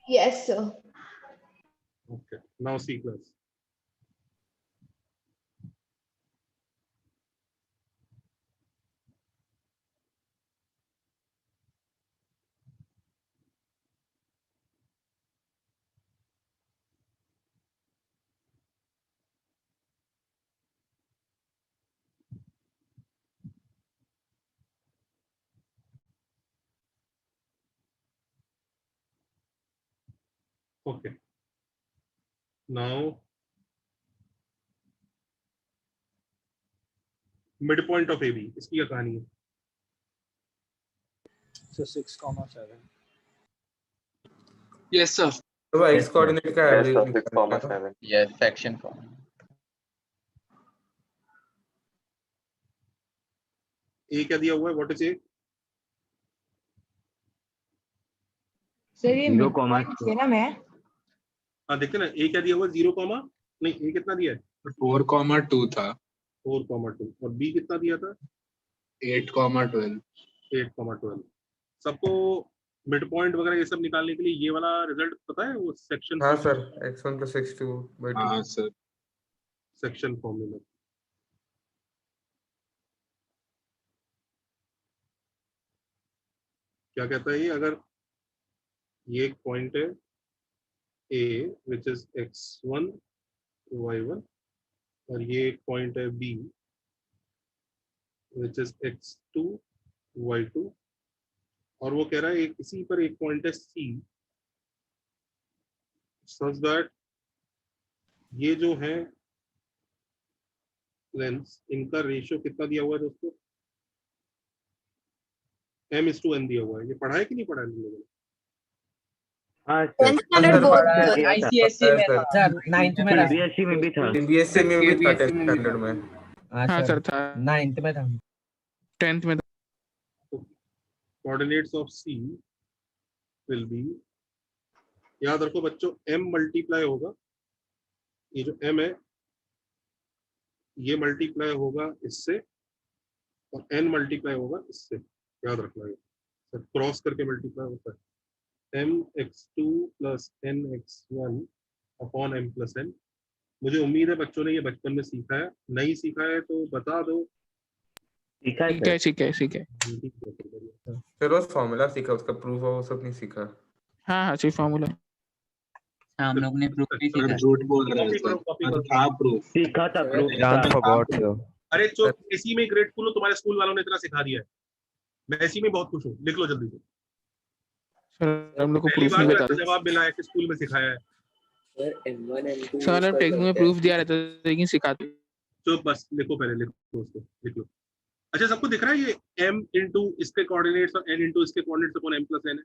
Speaker 11: Yes, sir.
Speaker 2: Okay, now see class. Okay, now mid point of AB, इसकी क्या कहानी है?
Speaker 14: So 6,7.
Speaker 15: Yes sir. तो x कोऑर्डिनेट का एवरेज निकालना था।
Speaker 6: Yes, section form.
Speaker 2: A क्या दिया हुआ है? What is A?
Speaker 4: सर ये
Speaker 7: 0,
Speaker 4: है ना मैं?
Speaker 2: हाँ देखते ना, A क्या दिया हुआ है? 0, नहीं A कितना दिया है?
Speaker 6: 4,2 था।
Speaker 2: 4,2 और B कितना दिया था?
Speaker 6: 8,12।
Speaker 2: 8,12। सबको मिड पॉइंट वगैरह ये सब निकालने के लिए ये वाला रिजल्ट पता है? वो सेक्शन।
Speaker 15: हाँ सर, x1 + x2/2।
Speaker 6: हाँ सर।
Speaker 2: Section formula. क्या कहता है ये, अगर ये एक पॉइंट है A which is x1 y1 और ये एक पॉइंट है B which is x2 y2 और वो कह रहा है एक इसी पर एक पॉइंट है C such that ये जो है लेंस, इनका रेशियो कितना दिया हुआ है दोस्तों, m/n दिया हुआ है। ये पढ़ा है कि नहीं पढ़ा है लोगों ने?
Speaker 20: आईसीएससी में था सर, 9th में था,
Speaker 7: सीबीएसई में भी था,
Speaker 15: सीबीएसई में भी था 10th स्टैंडर्ड में।
Speaker 1: हाँ सर था,
Speaker 20: 9th में था,
Speaker 1: 10th में था।
Speaker 2: Coordinates of C will be, याद रखो बच्चों, m मल्टीप्लाई होगा, ये जो m है ये मल्टीप्लाई होगा इससे और n मल्टीप्लाई होगा इससे, याद रखना है सर, क्रॉस करके मल्टीप्लाई होता है। mx2 plus nx1 upon m plus n। मुझे उम्मीद है बच्चों ने ये बचपन में सीखा है, नहीं सीखा है तो बता दो।
Speaker 1: सीखा है।
Speaker 15: फिर वो फॉर्मूला सीखा, उसका प्रूफ वो सब नहीं सीखा।
Speaker 1: हाँ सिर्फ फॉर्मूला।
Speaker 17: हम लोग ने प्रूफ नहीं सीखा।
Speaker 6: झूठ बोल रहे हैं सर, था प्रूफ,
Speaker 7: सीखा था प्रूफ।
Speaker 13: John forgot so.
Speaker 2: अरे चुप, इसी में ग्रेटफुल हो, तुम्हारे स्कूल वालों ने इतना सिखा दिया है, मैं इसी में बहुत खुश हूँ। लिख लो जल्दी से।
Speaker 1: सर हम लोग को
Speaker 2: पहली
Speaker 1: प्रूफ नहीं
Speaker 2: बार
Speaker 1: बता
Speaker 2: जवाब मिला है कि स्कूल में सिखाया है।
Speaker 1: सर हम टेक्स्ट में प्रूफ दिया रहता है लेकिन सिखाते।
Speaker 2: चुप, बस लिखो, पहले लिखो उसको, लिख लो। अच्छा सबको दिख रहा है ये m इंटू इसके कोऑर्डिनेट्स और n इंटू इसके coordinates upon m plus n है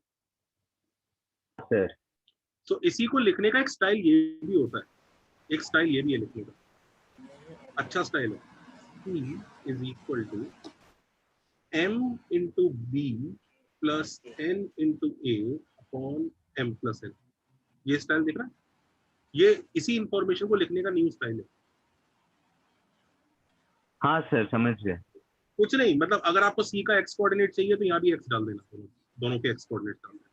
Speaker 7: सर।
Speaker 2: तो इसी को लिखने का एक स्टाइल ये भी होता है, एक स्टाइल ये भी है लिखने का, अच्छा स्टाइल है। P is equal to m into b plus n into a upon m plus n। ये स्टाइल दिख रहा है, ये इसी इंफॉर्मेशन को लिखने का न्यू स्टाइल है।
Speaker 7: हाँ सर समझ गए।
Speaker 2: कुछ नहीं, मतलब अगर आपको c का x कोऑर्डिनेट चाहिए तो यहाँ भी x डाल देना, दोनों के x कोऑर्डिनेट डाल देना।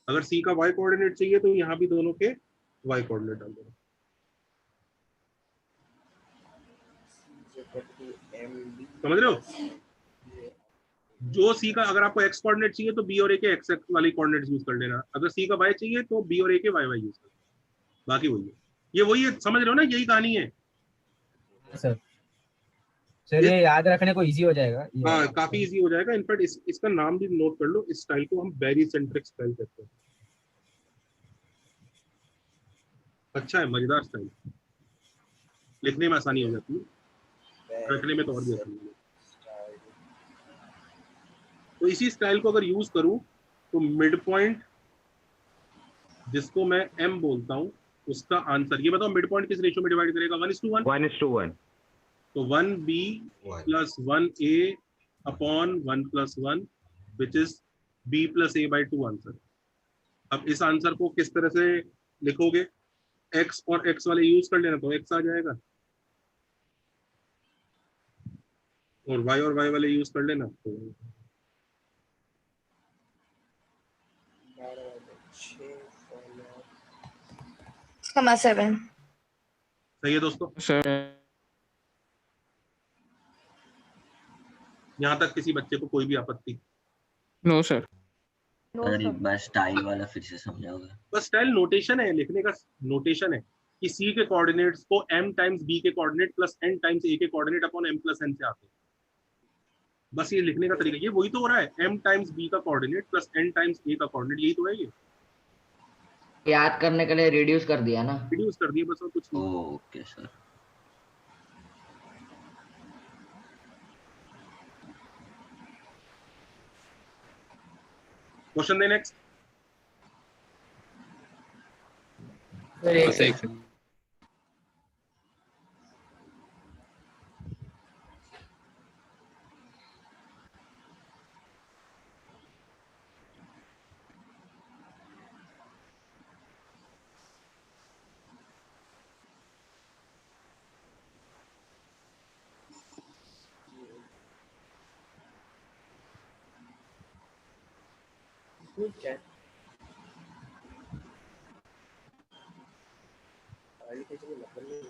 Speaker 2: अगर c का y कोऑर्डिनेट चाहिए तो यहाँ भी दोनों के y कोऑर्डिनेट डाल देना। समझ रहे हो? जो c का, अगर आपको x कोऑर्डिनेट चाहिए तो b और a के x वाले कोऑर्डिनेट्स यूज कर लेना, अगर c का y चाहिए तो b और a के y यूज कर लेना। बाकी वही है, ये वही है, समझ रहे हो ना? यही कहानी है
Speaker 20: सर ये याद रखने को इजी हो जाएगा।
Speaker 2: हाँ काफी इजी हो जाएगा। इनफैक्ट इसका नाम भी नोट कर लो, इस स्टाइल को हम बैरीसेंट्रिक स्टाइल कहते हैं। अच्छा है, मजेदार स्टाइल, लिखने में आसानी हो जाती है, रखने में तो और भी आसानी है। तो इसी स्टाइल को अगर यूज करूं तो मिड पॉइंट जिसको मैं m बोलता हूं उसका आंसर, ये बताओ मिड पॉइंट किस रेशियो में डिवाइड करेगा? 1:1।
Speaker 7: 1:1।
Speaker 2: तो 1b plus 1a upon 1 plus 1 which is b plus a by 2 answer. अब इस आंसर को किस तरह से लिखोगे? x और x वाले यूज कर लेना तो x आ जाएगा, और y और y वाले यूज कर लेना तो
Speaker 9: 7।
Speaker 2: सही है दोस्तों? यहाँ तक किसी बच्चे को कोई भी आपत्ति?
Speaker 1: No sir.
Speaker 18: अरे बस स्टाइल वाला फिर से समझाओगे?
Speaker 2: बस स्टाइल नोटेशन है, लिखने का नोटेशन है कि c के कोऑर्डिनेट्स को m टाइम्स b के coordinate plus n times a के coordinate upon m plus n से आते हैं। बस ये लिखने का तरीका, ये वही तो हो रहा है, m टाइम्स b का coordinate plus n times a का कोऑर्डिनेट, यही तो है। ये
Speaker 19: याद करने के लिए रिड्यूस कर दिया ना,
Speaker 2: रिड्यूस कर दिया बस, और कुछ नहीं।
Speaker 18: Okay sir.
Speaker 2: क्वेश्चन दे next.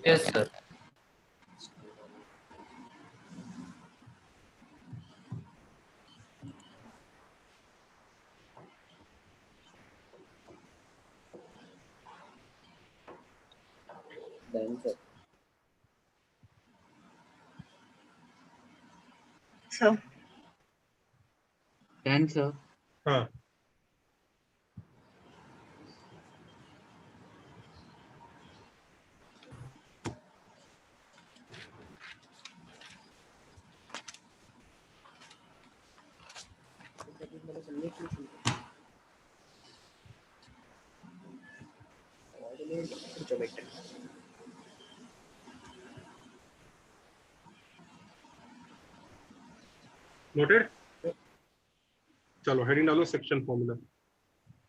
Speaker 17: Yes sir.
Speaker 9: So
Speaker 17: 10 sir.
Speaker 2: हाँ नोटेड। चलो हेडिंग डालो सेक्शन फॉर्मूला।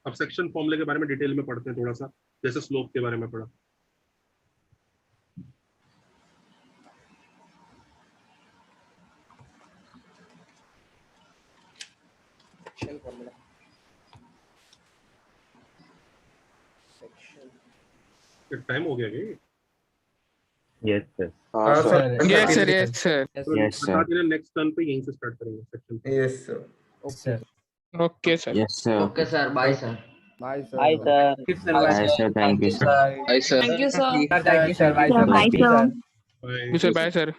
Speaker 2: अब सेक्शन फॉर्मूले के बारे में डिटेल में पढ़ते हैं थोड़ा सा, जैसे स्लोप के बारे में पढ़ा।
Speaker 12: सेक्शन फॉर्मूला
Speaker 2: टाइम हो गया क्या?
Speaker 3: Yes sir.
Speaker 15: हाँ sir.
Speaker 1: Yes sir yes sir
Speaker 5: yes sir
Speaker 2: next turn पे यहीं से स्टार्ट करेंगे section.
Speaker 15: Yes sir.
Speaker 1: Okay sir
Speaker 5: yes sir
Speaker 19: okay sir, bye sir.
Speaker 12: Bye sir
Speaker 20: bye sir
Speaker 5: bye sir thank you sir
Speaker 1: bye sir
Speaker 20: thank you sir bye sir
Speaker 1: bye sir